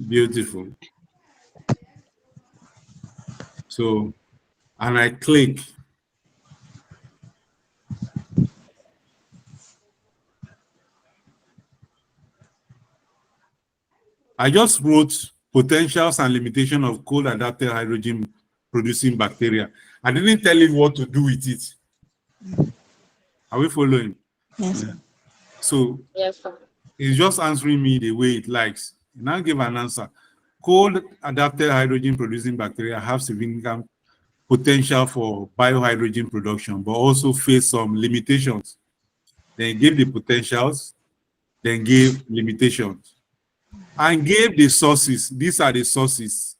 Beautiful. So, and I click. I just wrote potentials and limitation of cold adapted hydrogen producing bacteria. I didn't tell it what to do with it. Are we following? Yes. So Yes, sir. it's just answering me the way it likes. Now give an answer. Cold adapted hydrogen producing bacteria have significant potential for biohydrogen production, but also face some limitations. Then give the potentials, then give limitations, and gave the sources. These are the sources.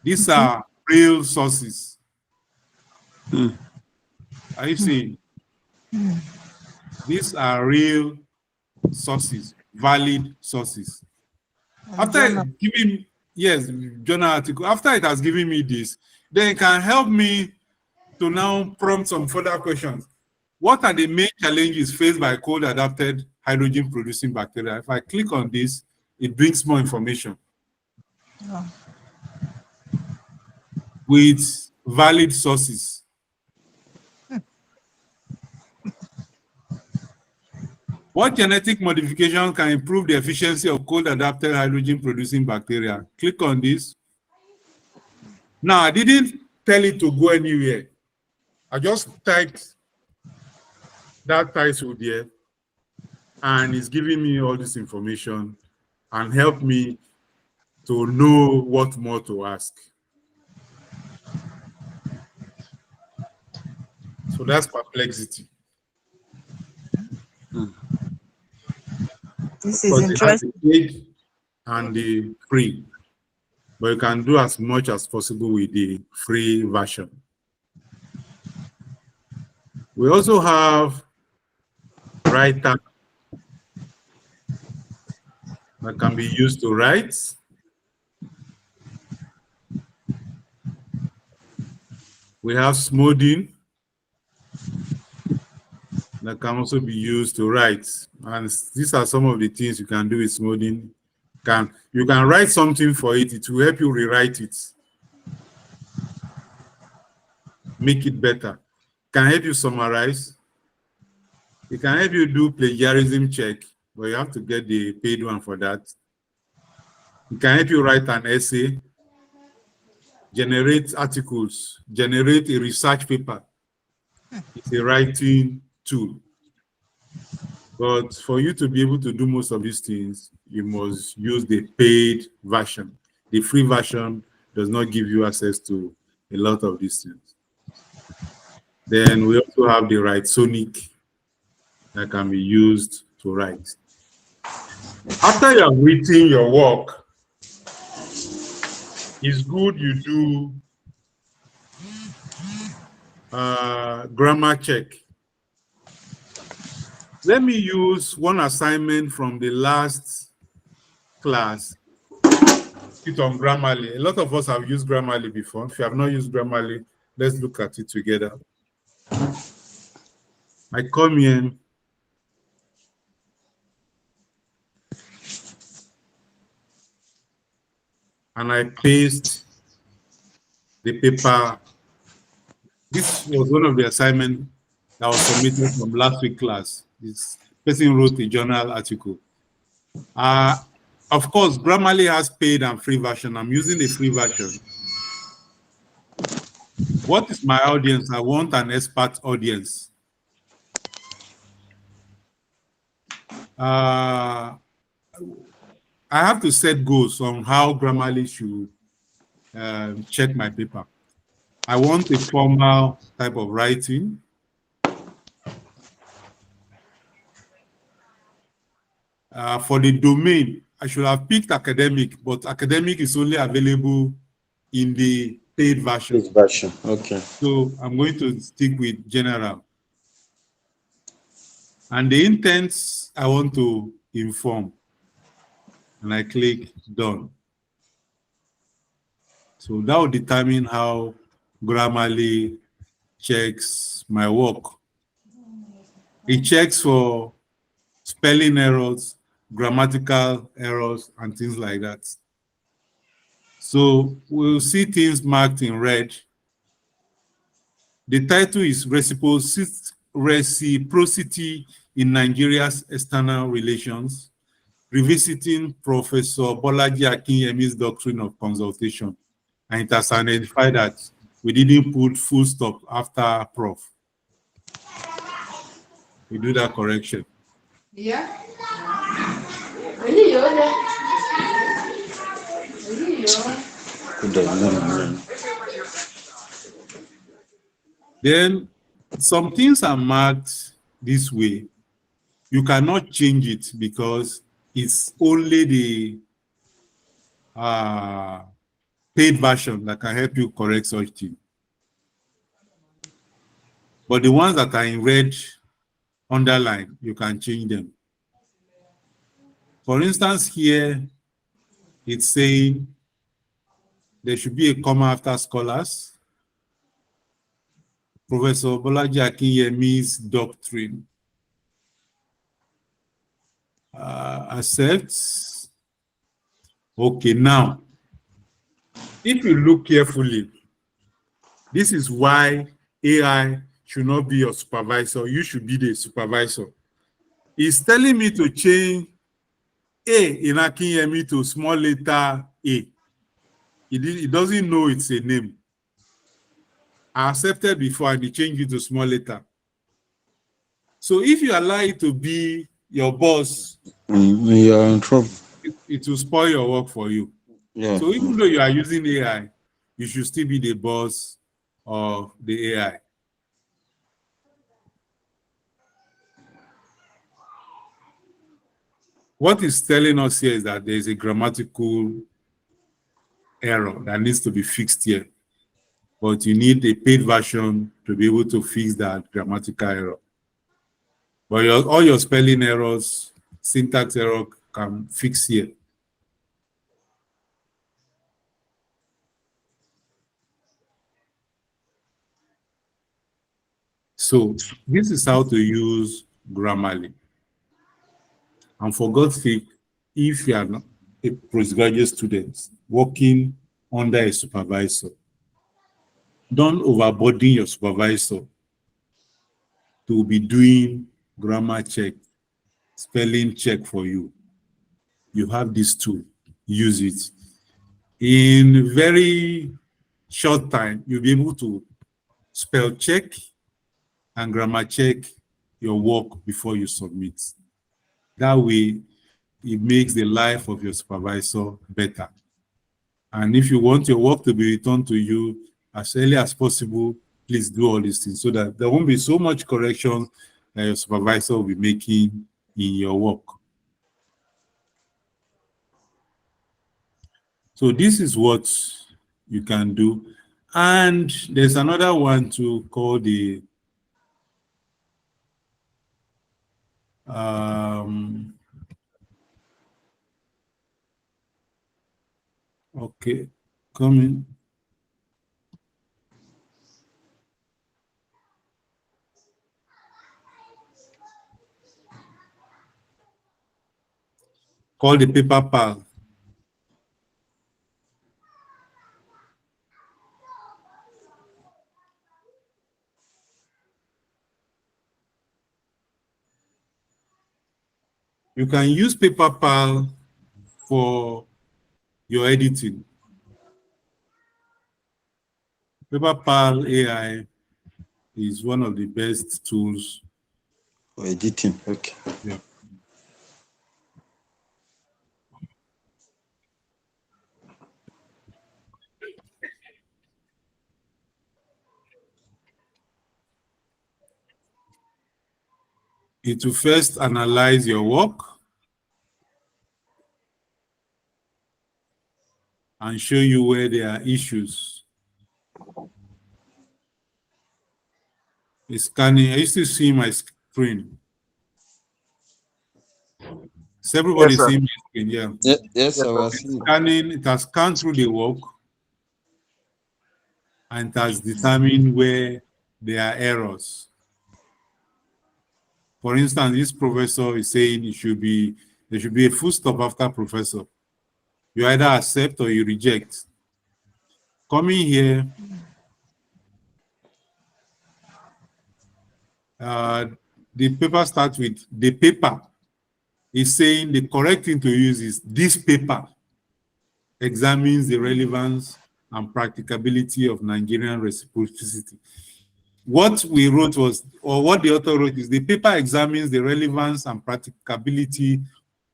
These are real sources. Are you seeing? These are real sources, valid sources. After giving, yes, journal article, after it has given me this, then it can help me to now prompt some further questions. What are the main challenges faced by cold adapted hydrogen producing bacteria? If I click on this, it brings more information with valid sources. What genetic modification can improve the efficiency of cold adapted hydrogen producing bacteria? Click on this. Now, I didn't tell it to go anywhere. I just typed that title there, and it's giving me all this information and help me to know what more to ask. So that's Perplexity. This is interesting. The paid and the free, but you can do as much as possible with the free version. We also have writer that can be used to write. We have smoothing that can also be used to write. And these are some of the things you can do with smoothing. You can write something for it, it will help you rewrite it. Make it better. Can help you summarize. It can help you do plagiarism check, but you have to get the paid one for that. It can help you write an essay, generate articles, generate a research paper. It's a writing tool. But for you to be able to do most of these things, you must use the paid version. The free version does not give you access to a lot of these things. Then we also have the Writesonic that can be used to write. After you have written your work, it's good you do grammar check. Let me use one assignment from the last class. It's on Grammarly. A lot of us have used Grammarly before. If you have not used Grammarly, let's look at it together. I come in. And I paste the paper. This was one of the assignments that was submitted from last week's class. This person wrote a journal article. Of course, Grammarly has paid and free version. I'm using the free version. What is my audience? I want an expert audience. I have to set goals on how Grammarly should check my paper. I want a formal type of writing. For the domain, I should have picked academic, but academic is only available in the paid version. Paid version, okay. So I'm going to stick with general. And the intents I want to inform, and I click done. So that will determine how Grammarly checks my work. It checks for spelling errors, grammatical errors, and things like that. So we'll see things marked in red. The title is Reciprocity in Nigeria's External Relations, Revisiting Professor Bolaji Akinyemi's Doctrine of Consultation. And it has identified that we didn't put full stop after prof. We do that correction. Yeah. Then some things are marked this way. You cannot change it because it's only the paid version that can help you correct such things. But the ones that are in red, underline, you can change them. For instance, here, it's saying there should be a comma after scholars. Professor Bolaji Akinyemi's doctrine. Accepts. Okay, now, if you look carefully, this is why AI should not be your supervisor. You should be the supervisor. It's telling me to change A in Akinyemi to small letter A. It doesn't know it's a name. I accepted before and it changed it to small letter. So if you allow it to be your boss, You are in trouble. it will spoil your work for you. Yeah. So even though you are using AI, you should still be the boss of the AI. What it's telling us here is that there is a grammatical error that needs to be fixed here. But you need a paid version to be able to fix that grammatical error. But all your spelling errors, syntax error can fix here. So this is how to use Grammarly. And for God's sake, if you are not a postgraduate student working under a supervisor, don't overburden your supervisor to be doing grammar check, spelling check for you. You have this tool, use it. In very short time, you'll be able to spell check and grammar check your work before you submit. That way, it makes the life of your supervisor better. And if you want your work to be returned to you as early as possible, please do all these things so that there won't be so much correction that your supervisor will be making in your work. So this is what you can do. And there's another one to call the okay, coming. Called the paper pal. You can use PaperPal for your editing. PaperPal AI is one of the best tools For editing. Okay. Yeah. It will first analyze your work and show you where there are issues. It's scanning. I used to see my screen. Is everybody Yes, sir. seeing my screen? Yeah. Yes, Yes, I sir. was seeing. Scanning, it has scanned through the work and it has determined where there are errors. For instance, this professor is saying there should be a full stop after professor. You either accept or you reject. Coming here, the paper starts with the paper is saying the correct thing to use is this paper examines the relevance and practicability of Nigerian reciprocity. What we wrote was, or what the author wrote is, the paper examines the relevance and practicability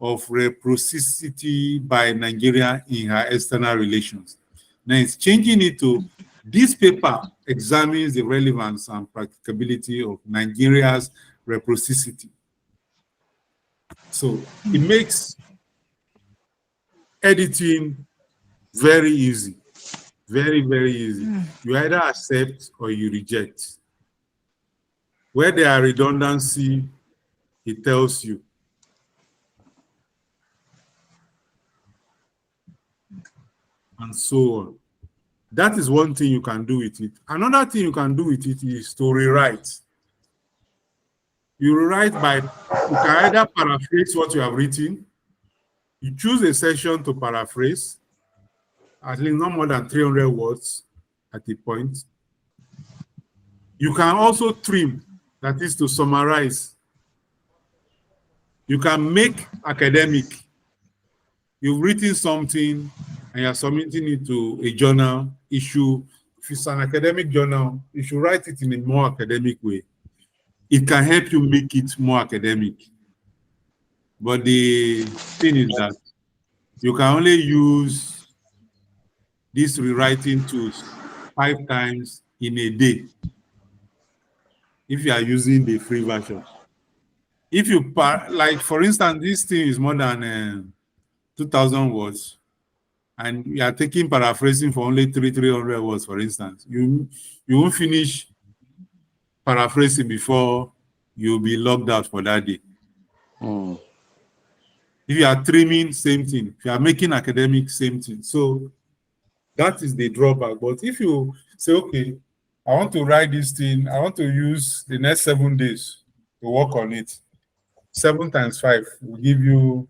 of reciprocity by Nigeria in her external relations. Now it's changing it to, this paper examines the relevance and practicability of Nigeria's reciprocity. So it makes editing very easy, very, very easy. You either accept or you reject. Where there are redundancy, it tells you. And so on. That is one thing you can do with it. Another thing you can do with it is to rewrite. You rewrite by, you can either paraphrase what you have written. You choose a section to paraphrase, at least not more than 300 words at a point. You can also trim, that is to summarize. You can make academic. You've written something and you're submitting it to a journal issue. If it's an academic journal, you should write it in a more academic way. It can help you make it more academic. But the thing is that you can only use these rewriting tools 5 times in a day if you are using the free version. If you, like for instance, this thing is more than 2,000 words, and you are taking paraphrasing for only 300 words, for instance, you won't finish paraphrasing before you'll be logged out for that day. If you are trimming, same thing. If you are making academic, same thing. So that is the drawback. But if you say, okay, I want to write this thing, I want to use the next 7 days to work on it. 7 times 5 will give you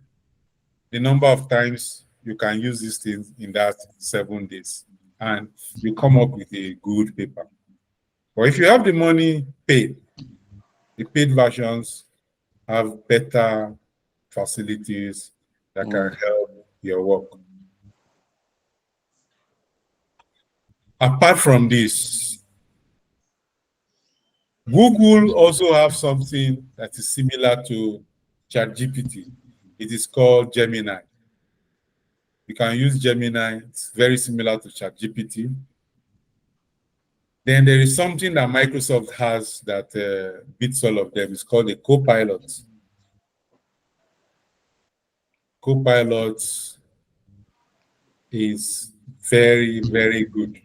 the number of times you can use these things in that 7 days. And you come up with a good paper. But if you have the money, pay. The paid versions have better facilities that can help your work. Apart from this, Google also have something that is similar to ChatGPT. It is called Gemini. You can use Gemini. It's very similar to ChatGPT. Then there is something that Microsoft has that beats all of them. It's called a Copilot. Copilot is very, very good.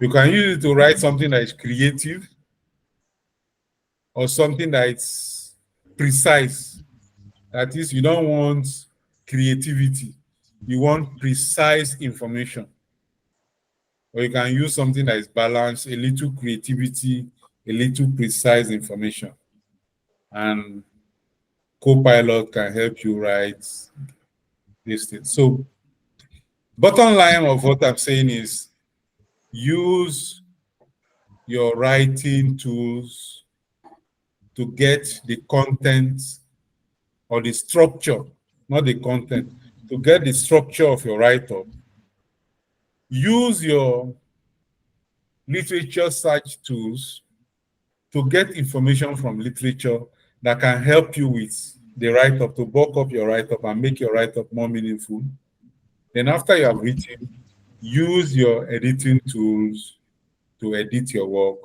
You can use it to write something that is creative or something that is precise. That is, you don't want creativity. You want precise information. Or you can use something that is balanced, a little creativity, a little precise information. And Copilot can help you write these things. So, bottom line of what I'm saying is, use your writing tools to get the content or the structure, not the content, to get the structure of your write-up. Use your literature search tools to get information from literature that can help you with the write-up, to bulk up your write-up and make your write-up more meaningful. Then after you have written, use your editing tools to edit your work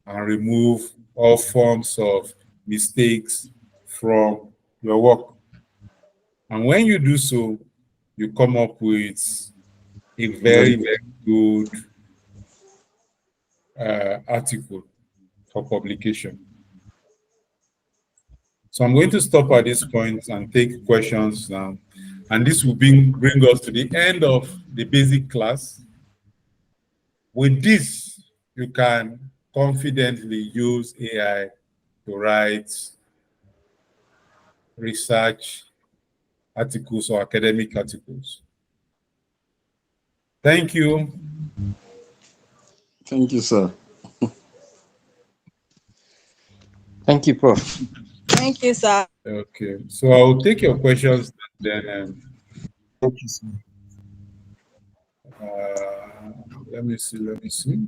and remove all forms of mistakes from your work. And when you do so, you come up with a very, very good article for publication. So I'm going to stop at this point and take questions now. And this will bring us to the end of the basic class. With this, you can confidently use AI to write research articles or academic articles. Thank you. Thank you, sir. Thank you, Prof. Thank you, sir. Okay, so I'll take your questions then. Thank you, sir. Let me see.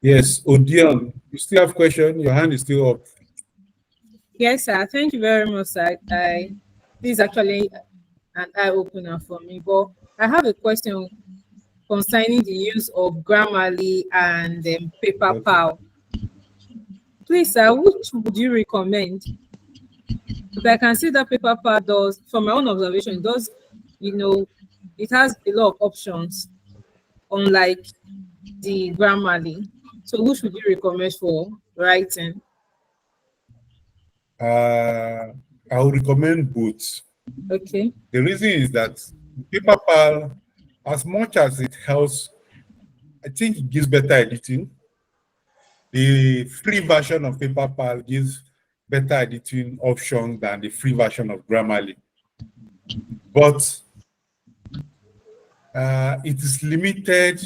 Yes, Odion, you still have question? Your hand is still up. Yes, sir. Thank you very much, sir. This is actually an eye-opener for me. But I have a question concerning the use of Grammarly and PaperPal. Please, sir, which would you recommend? Because I can see that PaperPal does, from my own observation, does, it has a lot of options, unlike the Grammarly. So which would you recommend for writing? I would recommend both. Okay. The reason is that PaperPal, as much as it helps, I think it gives better editing. The free version of PaperPal gives better editing option than the free version of Grammarly. But it is limited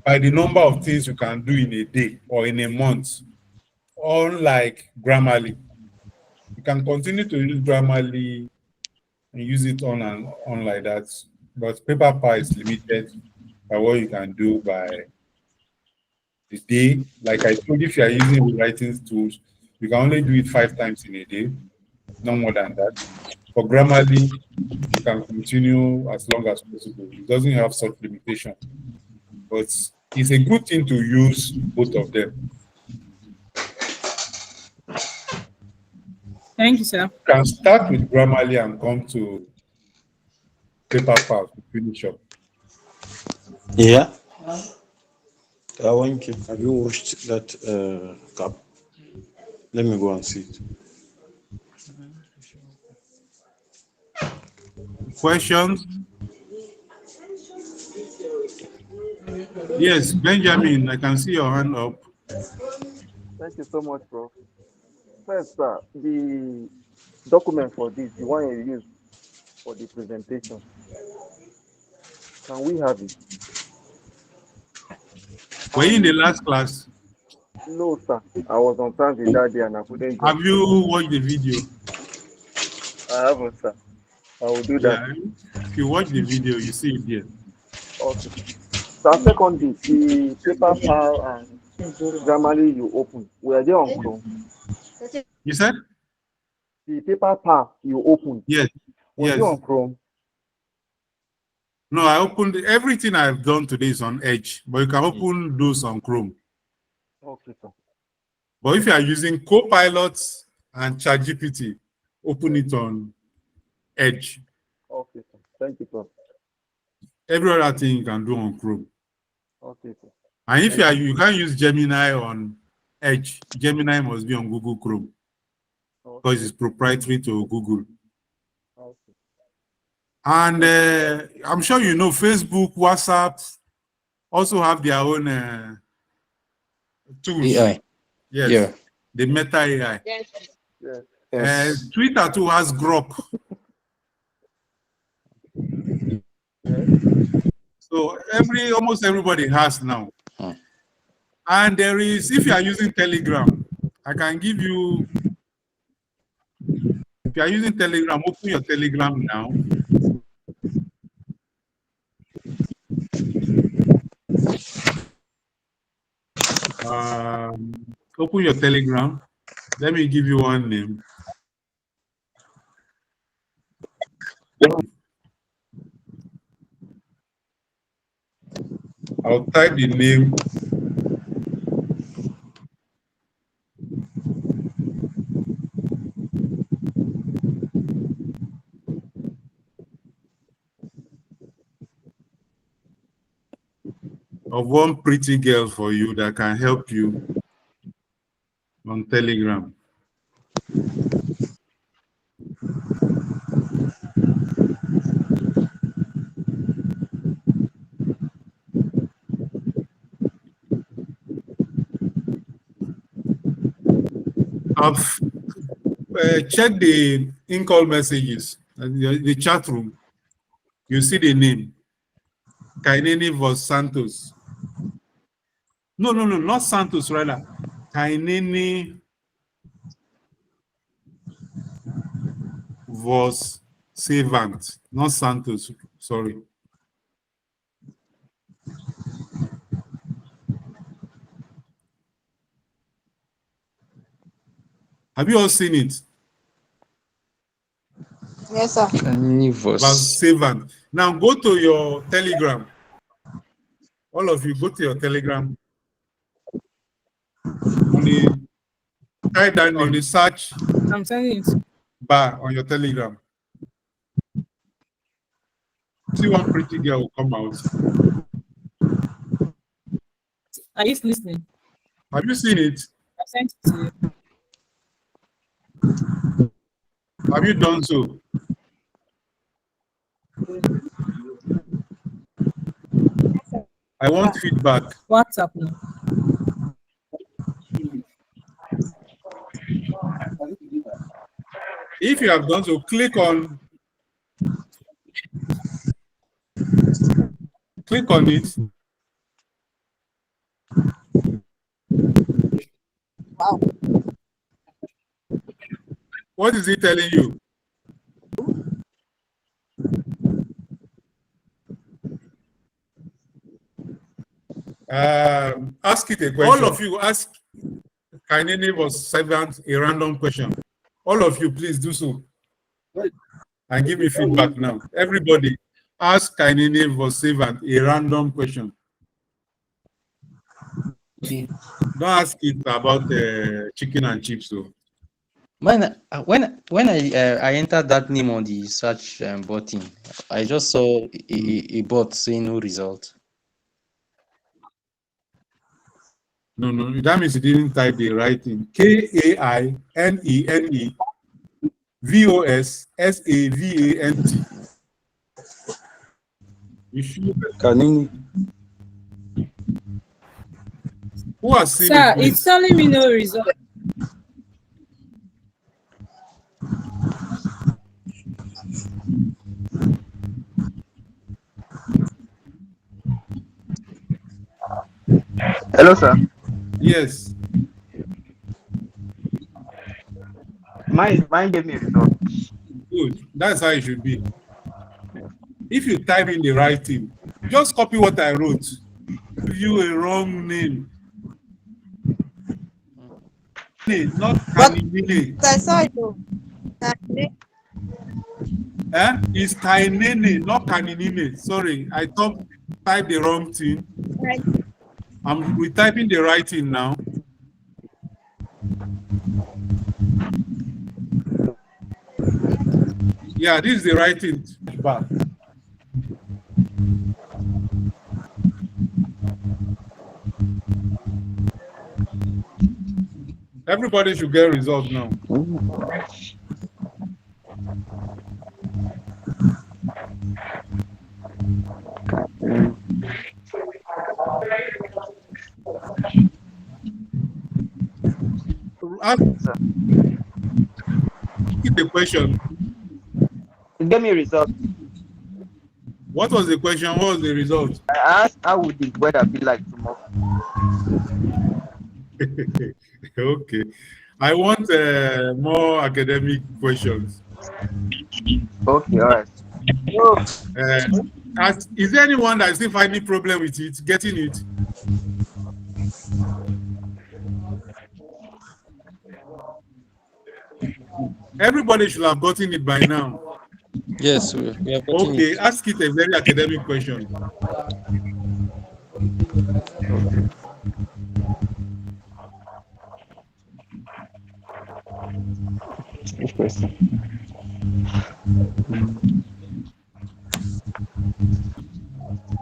by the number of things you can do in a day or in a month, unlike Grammarly. You can continue to use Grammarly and use it on and on like that, but PaperPal is limited by what you can do by the day. Like I told you, if you are using writing tools, you can only do it 5 times in a day, no more than that. For Grammarly, you can continue as long as possible. It doesn't have such limitation, but it's a good thing to use both of them. Thank you, sir. You can start with Grammarly and come to PaperPal to finish up. Yeah. Thank you. Have you watched that cap? Let me go and see it. Questions? Yes, Benjamin, I can see your hand up. Thank you so much, bro. First, sir, the document for this, the one you use for the presentation, can we have it? Were you in the last class? No, sir. I was on transit that day and I couldn't. Have you watched the video? I haven't, sir. I will do that. Yeah. If you watch the video, you see it there. Okay. So, secondly, the PaperPal and Grammarly you open, were they on Chrome? You said? The PaperPal you opened, Yes. was Yes. it on Chrome? No, I opened everything I've done today is on Edge, but you can open those on Chrome. Okay, sir. But if you are using Copilot and ChatGPT, open it on Edge. Okay, sir. Thank you, sir. Every other thing you can do on Chrome. Okay, sir. And if you can't use Gemini on Edge, Gemini must be on Google Chrome because it's proprietary to Google. Okay. And I'm sure you know Facebook, WhatsApp also have their own tools. AI. Yes. Yeah. The Meta AI. Yes. Yes. Yes. Twitter too has Grok. So almost everybody has now. And there is, if you are using Telegram, I can give you, if you are using Telegram, open your Telegram now. Open your Telegram. Let me give you one name. I'll type the name. Of one pretty girl for you that can help you on Telegram. I've checked the in-call messages, the chat room. You see the name, Kainene vs. Santos. No, not Santos, rather. Kainene was Savant, not Santos, sorry. Have you all seen it? Yes, sir. Was Savant. Now go to your Telegram. All of you go to your Telegram. Type down on the search I'm sending it. bar on your Telegram. See one pretty girl will come out. Are you listening? Have you seen it? I sent it to you. Have you done so? I want feedback. WhatsApp now. If you have done so, click on it. Wow. What is it telling you? Ask it a question. All of you ask Kainene was Savant a random question. All of you, please do so. And give me feedback now. Everybody, ask Kainene was Savant a random question. Don't ask it about chicken and chips, though. When I entered that name on the search button, I just saw a bot saying no result. No, that means you didn't type the right thing. KAINENE VOSSAVANT. You should. Kanini. Who has seen Sir, it? it's telling me no result. Hello, sir. Yes. Mine gave me a result. Good. That's how it should be. If you type in the right thing, just copy what I wrote. Give you a wrong name. Not Kainene. I saw it. It's Kainene, not Kainene. Sorry, I typed the wrong thing. Right. I'm retyping the right thing now. Yeah, this is the right thing. Back. Everybody should get results now. Ask the question. It gave me a result. What was the question? What was the result? I asked, how would the weather be like tomorrow? Okay. I want more academic questions. Okay, all right. Is there anyone that is still finding problem with it, getting it? Everybody should have gotten it by now. Yes, we have gotten Okay, it. ask it a very academic question. Which question?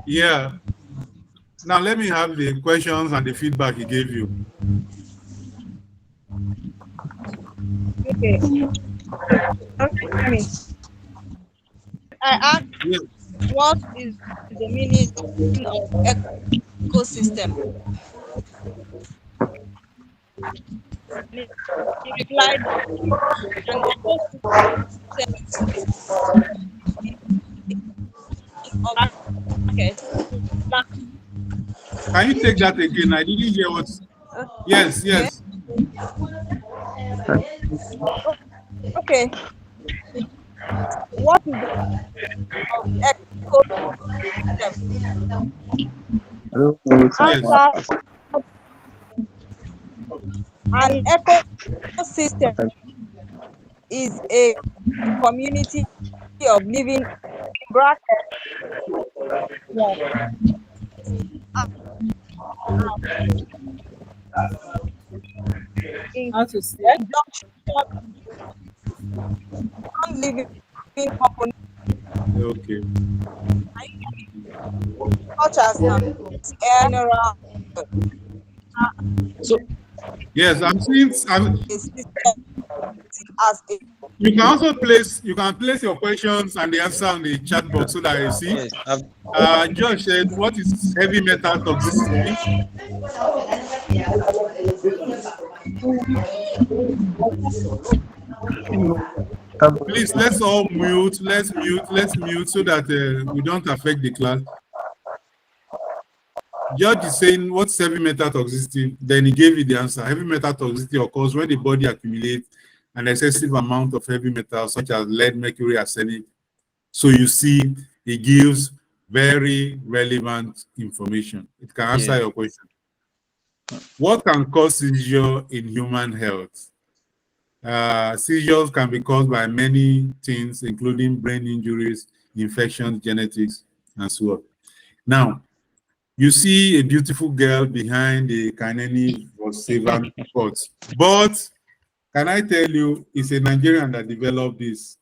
Yeah. Now let me have the questions and the feedback he gave you. Okay. Okay, I mean, I asked Yeah. what is the meaning of ecosystem? And he replied that an ecosystem is of market. Can you take that again? I didn't hear what. Yes, Okay. yes. Okay. What is the ecosystem? Yes. Answer: an ecosystem is a community of living brackets in How to say? conjunction non-living components Okay. such as air, mineral, So Yes, I'm seeing. a system as a You can place your questions and the answer on the chat box so that I see. yes, Josh said, what is heavy metal toxicity? Please, let's all mute. Let's mute so that we don't affect the class. George is saying, what's heavy metal toxicity? Then he gave you the answer. Heavy metal toxicity occurs when the body accumulates an excessive amount of heavy metals such as lead, mercury, arsenic. So you see, it gives very relevant information. It can answer your question. What can cause seizure in human health? Seizures can be caused by many things, including brain injuries, infections, genetics, and so on. Now, you see a beautiful girl behind the Kaneni Vosavan pot. But can I tell you, it's a Nigerian that developed this.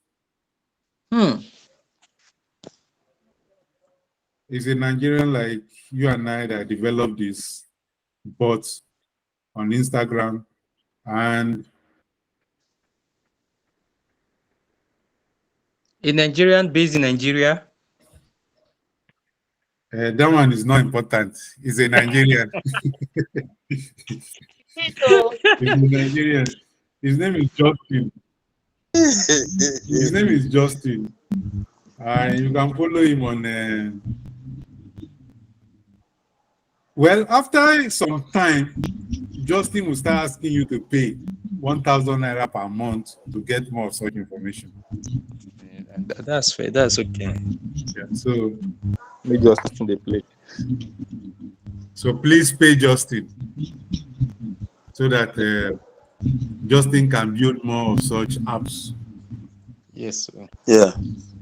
It's a Nigerian like you and I that developed this bot on Instagram. And a Nigerian based in Nigeria. that one is not important. He's a Nigerian. He's a Nigerian. His name is Justin. His name is Justin. You can follow him on. Well, after some time, Justin will start asking you to pay 1,000 naira per month to get more of such information. That's fair. That's okay. Yeah, so Me Justin they play. So please pay Justin so that Justin can build more of such apps. Yes, sir. Yeah.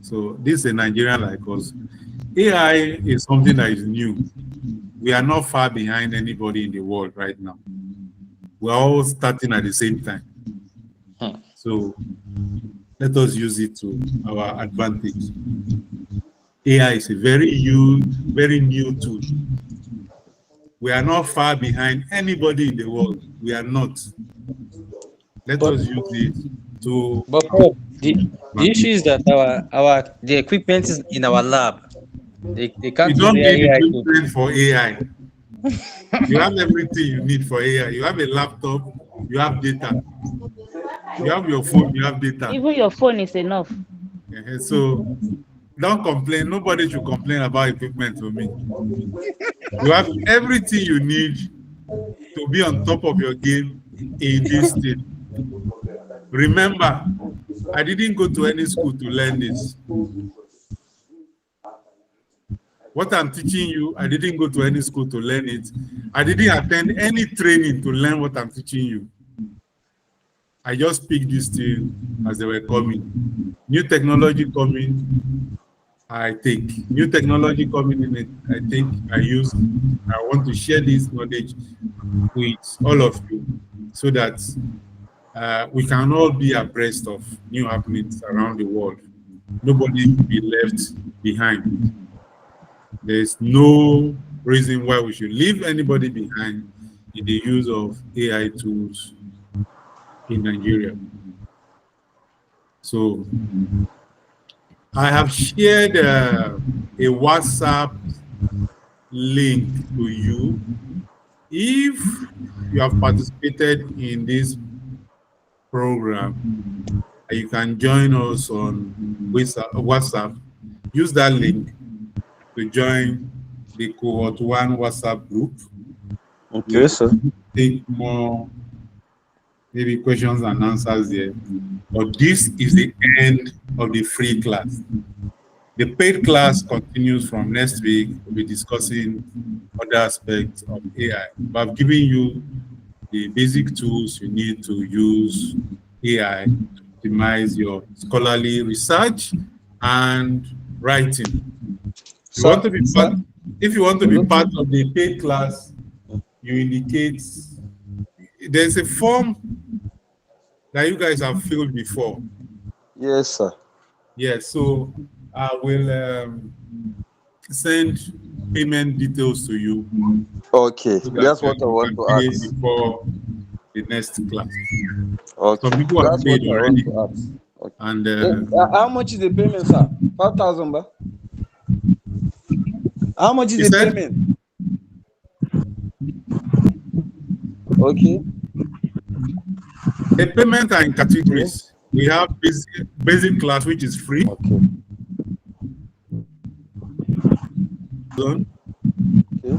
So this is a Nigerian like us. AI is something that is new. We are not far behind anybody in the world right now. We're all starting at the same time. So let us use it to our advantage. AI is a very new tool. We are not far behind anybody in the world. We are not. Let us use it to. But the issue is that the equipment is in our lab. They can't You don't use need AI equipment for AI. You have everything you need for AI. You have a laptop, you have data. You have your phone, you have data. Even your phone is enough. So don't complain. Nobody should complain about equipment for me. You have everything you need to be on top of your game in this thing. Remember, I didn't go to any school to learn this. What I'm teaching you, I didn't go to any school to learn it. I didn't attend any training to learn what I'm teaching you. I just picked this thing as they were coming. New technology coming, I take. New technology coming in it, I think I use. I want to share this knowledge with all of you so that we can all be abreast of new happenings around the world. Nobody will be left behind. There's no reason why we should leave anybody behind in the use of AI tools in Nigeria. So I have shared a WhatsApp link to you. If you have participated in this program, you can join us on WhatsApp. Use that link to join the cohort 1 WhatsApp group. Okay, sir. Take more maybe questions and answers there. But this is the end of the free class. The paid class continues from next week. We'll be discussing other aspects of AI. But I've given you the basic tools you need to use AI to optimize your scholarly research and writing. If you want to be part of the paid class, you indicate there's a form that you guys have filled before. Yes, sir. Yes, so I will send payment details to you. Okay, so that that's what I you want can to pay ask. before the next class. Okay, Some people have that's paid what I already. want to ask. Okay. And How much is the payment, sir? 5,000, ba? How much is You the said? payment? Okay. the payment are in categories. We have basic class, which is free. Okay. Zone. Okay.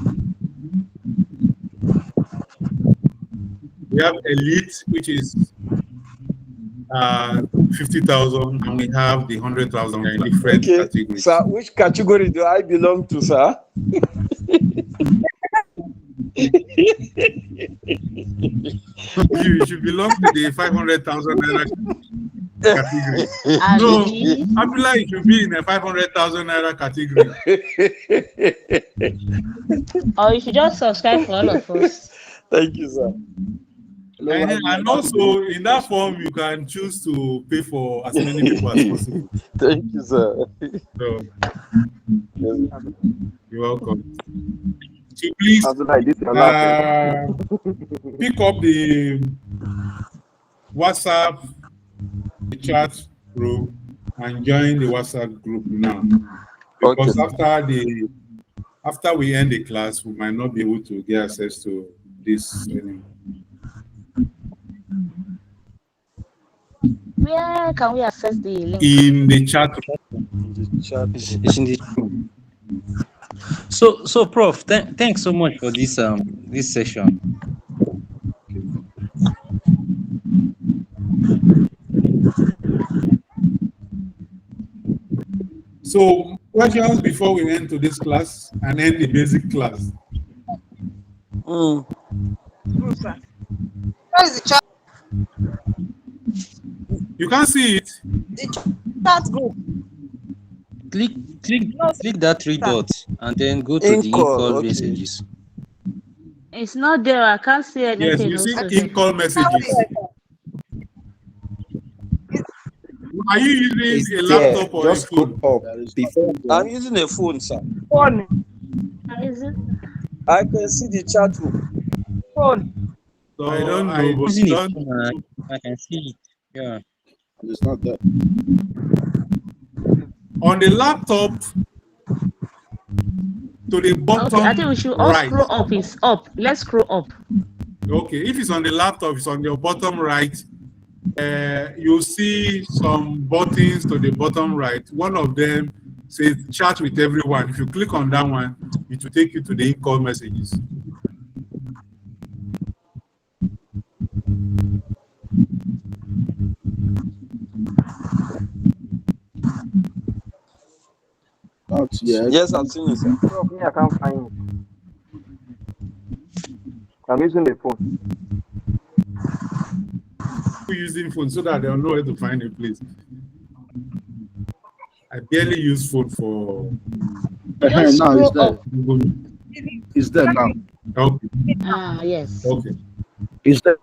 We have elite, which is 50,000, and we have the 100,000 in different Okay, categories. sir, which category do I belong to, sir? You should belong to the 500,000 naira category. No, Abdullah, you should be in a 500,000 naira category. Or you should just subscribe for all of us. Thank you, sir. And also, in that form, you can choose to pay for as many people as possible. Thank you, sir. So, you're welcome. So please pick up the WhatsApp, the chat group, and join the WhatsApp group now. Because after we end the class, we might not be able to get access to this anymore. Where can we access the link? In the chat. It's in the So Prof, thanks so much for this this session. So questions before we end to this class and end the basic class. Where is the chat? You can't see it. The chat group. Click that three dots and then go to the in-call messages. It's not there. I can't see anything. Yes, you see in-call messages. Are you using a laptop or a phone? I'm using a phone, sir. Phone. I can see the chat room. Phone. So I don't know. But Using a phone, I can see it. Yeah. It's not there. On the laptop, to the bottom Okay, I think we should all right. scroll up. It's up. Let's scroll up. Okay, if it's on the laptop, it's on your bottom right. You'll see some buttons to the bottom right. One of them says chat with everyone. If you click on that one, it will take you to the in-call messages. Yes, I'm seeing it, sir. I can't find it. I'm using the phone. People using phone so that they'll know where to find a place. I barely use phone for. Just Now it's scroll there. up. It's there now. Okay. Ah, yes. Okay. It's there.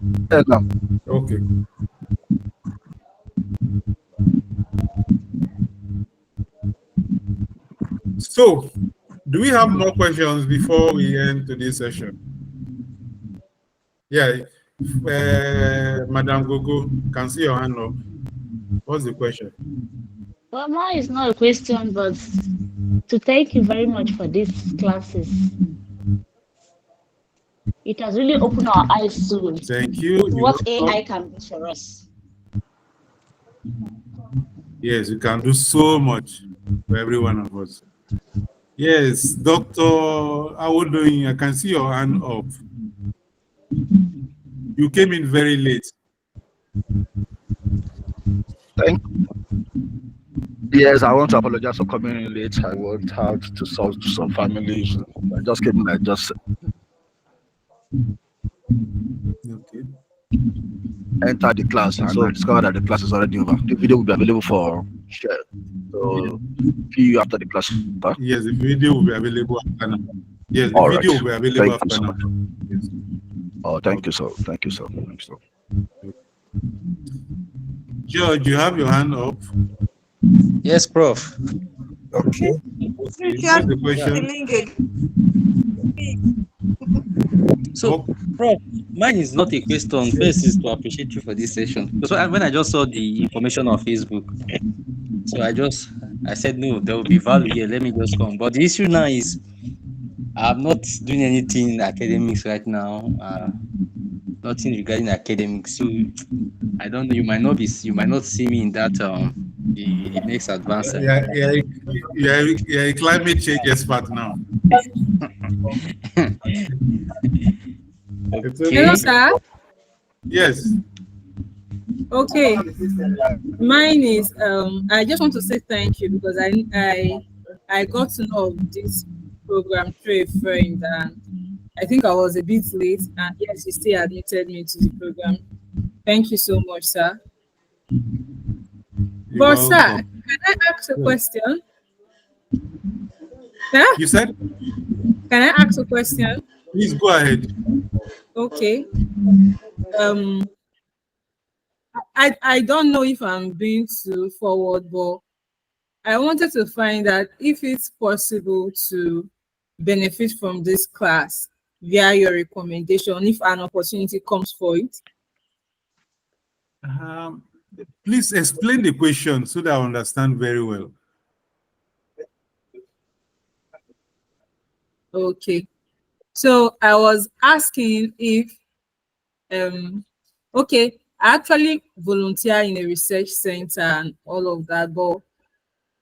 There now. Okay. So, do we have more questions before we end today's session? Yeah, Madam Gogo, can see your hand up. What's the question? Well, mine is not a question, but to thank you very much for these classes. It has really opened our eyes to Thank you. what AI can do for us. Yes, you can do so much for every one of us. Yes, Dr. How are you doing? I can see your hand up. You came in very late. Yes, I want to apologize for coming in late. I went out to solve some family issues. I just came in, I just entered the class and I discovered that the class is already over. The video will be available for share. So see you after the class. Huh? Yes, the video will be available after now. Yes, the All video right. will be available Thank you after so now. much. Yes. Oh, thank you so. Thank you so. Thank you so. George, you have your hand up. Yes, Prof. Okay. What's the question? So, Prof, mine is not a question. First is to appreciate you for this session. Because when I just saw the information on Facebook, so I said, no, there will be value here. Let me just come. But the issue now is I'm not doing anything in academics right now. Nothing regarding academics. So I don't know. You might not see me in that the next advance. Yeah, a climate change expert now. Okay. Hello, sir. Yes. Okay. Mine is I just want to say thank you because I got to know of this program through a friend, and I think I was a bit late, and yes, you still admitted me to the program. Thank you so much, sir. But sir, can I ask a question? Huh? You said? Can I ask a question? Please go ahead. Okay. I don't know if I'm being too forward, but I wanted to find out if it's possible to benefit from this class via your recommendation if an opportunity comes for it. Please explain the question so that I understand very well. Okay. So I was asking if, okay, I actually volunteer in a research center and all of that, but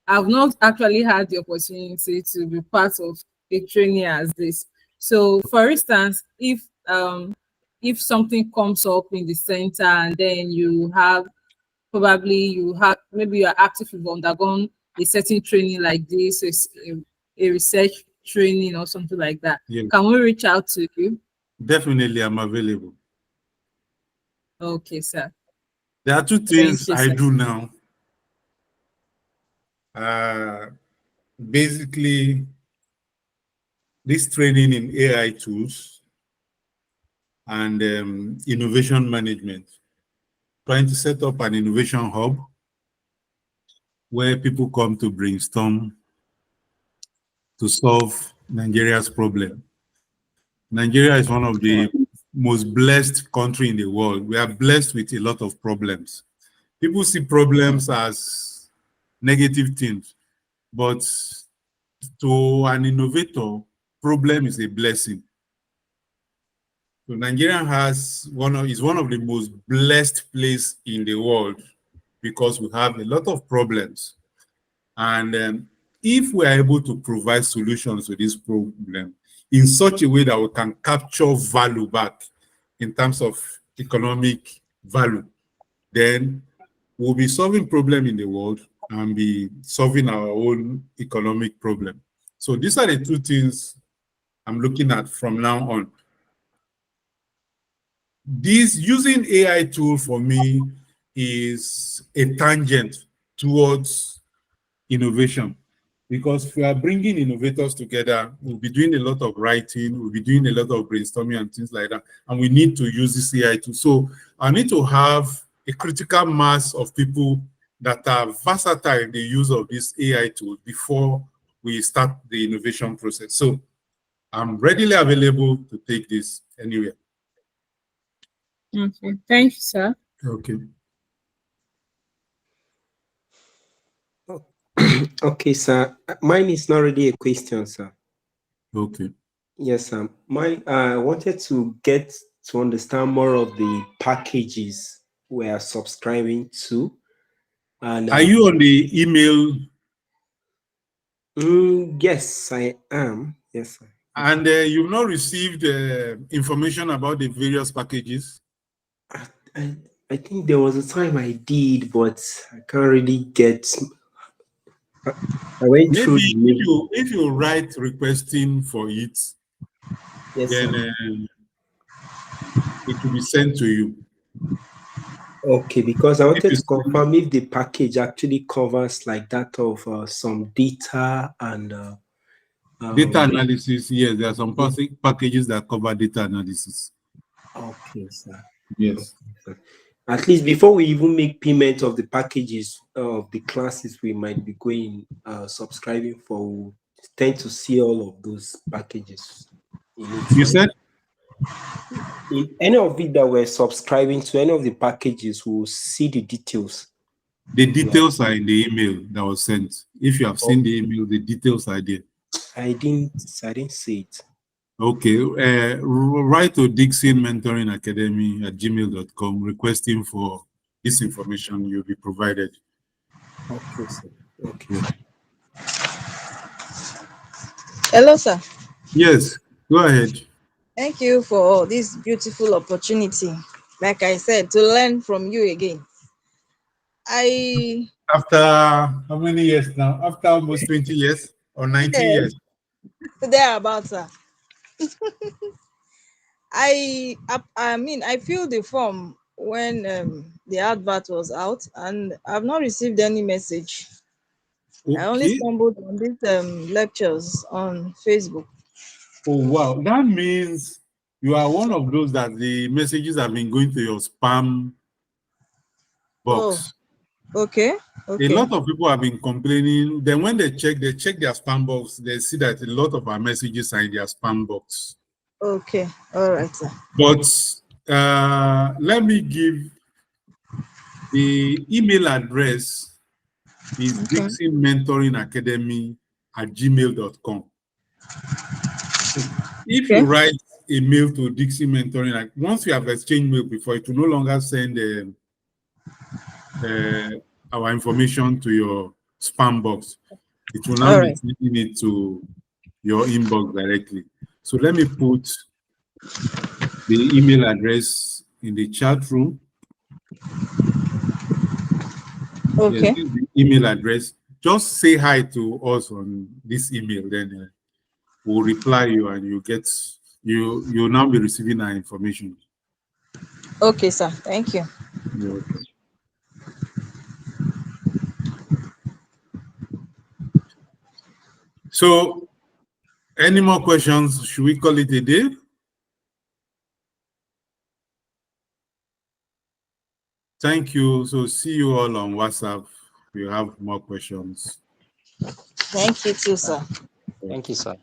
I've not actually had the opportunity to be part of a training as this. So for instance, if something comes up in the center and then maybe you are active, you've undergone a certain training like this, a research training or something like that. Yes. Can we reach out to you? Definitely, I'm available. Okay, sir. There are two things I do now. Basically, this training in AI tools and innovation management, trying to set up an innovation hub where people come to brainstorm to solve Nigeria's problem. Nigeria is one of the most blessed country in the world. We are blessed with a lot of problems. People see problems as negative things, but to an innovator, problem is a blessing. So Nigeria is one of the most blessed place in the world because we have a lot of problems. And if we are able to provide solutions to this problem in such a way that we can capture value back in terms of economic value, then we'll be solving problem in the world and be solving our own economic problem. So these are the two things I'm looking at from now on. This using AI tool for me is a tangent towards innovation, because if we are bringing innovators together, we'll be doing a lot of writing, we'll be doing a lot of brainstorming and things like that, and we need to use this AI tool. So I need to have a critical mass of people that are versatile in the use of this AI tool before we start the innovation process. So I'm readily available to take this anywhere. Okay. Thank you, sir. Okay. Okay, sir. Mine is not really a question, sir. Okay. Yes, sir. I wanted to get to understand more of the packages we are subscribing to. And Are you on the email? Yes, I am. Yes, sir. And you've not received information about the various packages? I think there was a time I did, but I can't really get. I went through Maybe the if you write requesting for it, yes, then sir. it will be sent to you. Okay, because I wanted to confirm if the package actually covers like that of some data and data analysis. Yes, there are some packages that cover data analysis. Okay, sir. Yes. Okay, sir. At least before we even make payment of the packages of the classes we might be going subscribing for, we tend to see all of those packages. You said? In any of it that we're subscribing to, any of the packages, we'll see the details. The details are in the email that was sent. If you have seen the email, the details are there. I didn't see it. Okay. Write to Dixon Mentoring Academy at gmail.com requesting for this information. You'll be provided. Okay, sir. Okay. Hello, sir. Yes, go ahead. Thank you for this beautiful opportunity. Like I said, to learn from you again. After how many years now? After almost 20 years or 19 years? Thereabouts, sir. I mean, I filled the form when the advert was out, and I've not received any message. Okay. I only stumbled on these lectures on Facebook. Oh, wow. That means you are one of those that the messages have been going to your spam box. Oh, okay. A lot of people have been complaining. Then when they check their spam box, they see that a lot of our messages are in their spam box. Okay. All right, sir. But let me give the email address is Dixon Mentoring Academy at gmail.com. If you write a mail to Dixon Mentoring, like once you have exchanged mail before, it will no longer send our information to your spam box. It will now be sending it to your inbox directly. So let me put the email address in the chat room. Okay. Yes, the email address. Just say hi to us on this email, then we'll reply you, and you'll now be receiving our information. Okay, sir. Thank you. You're welcome. So, any more questions? Should we call it a day? Thank you. So, see you all on WhatsApp. If you have more questions. Thank you too, sir. Thank you, sir.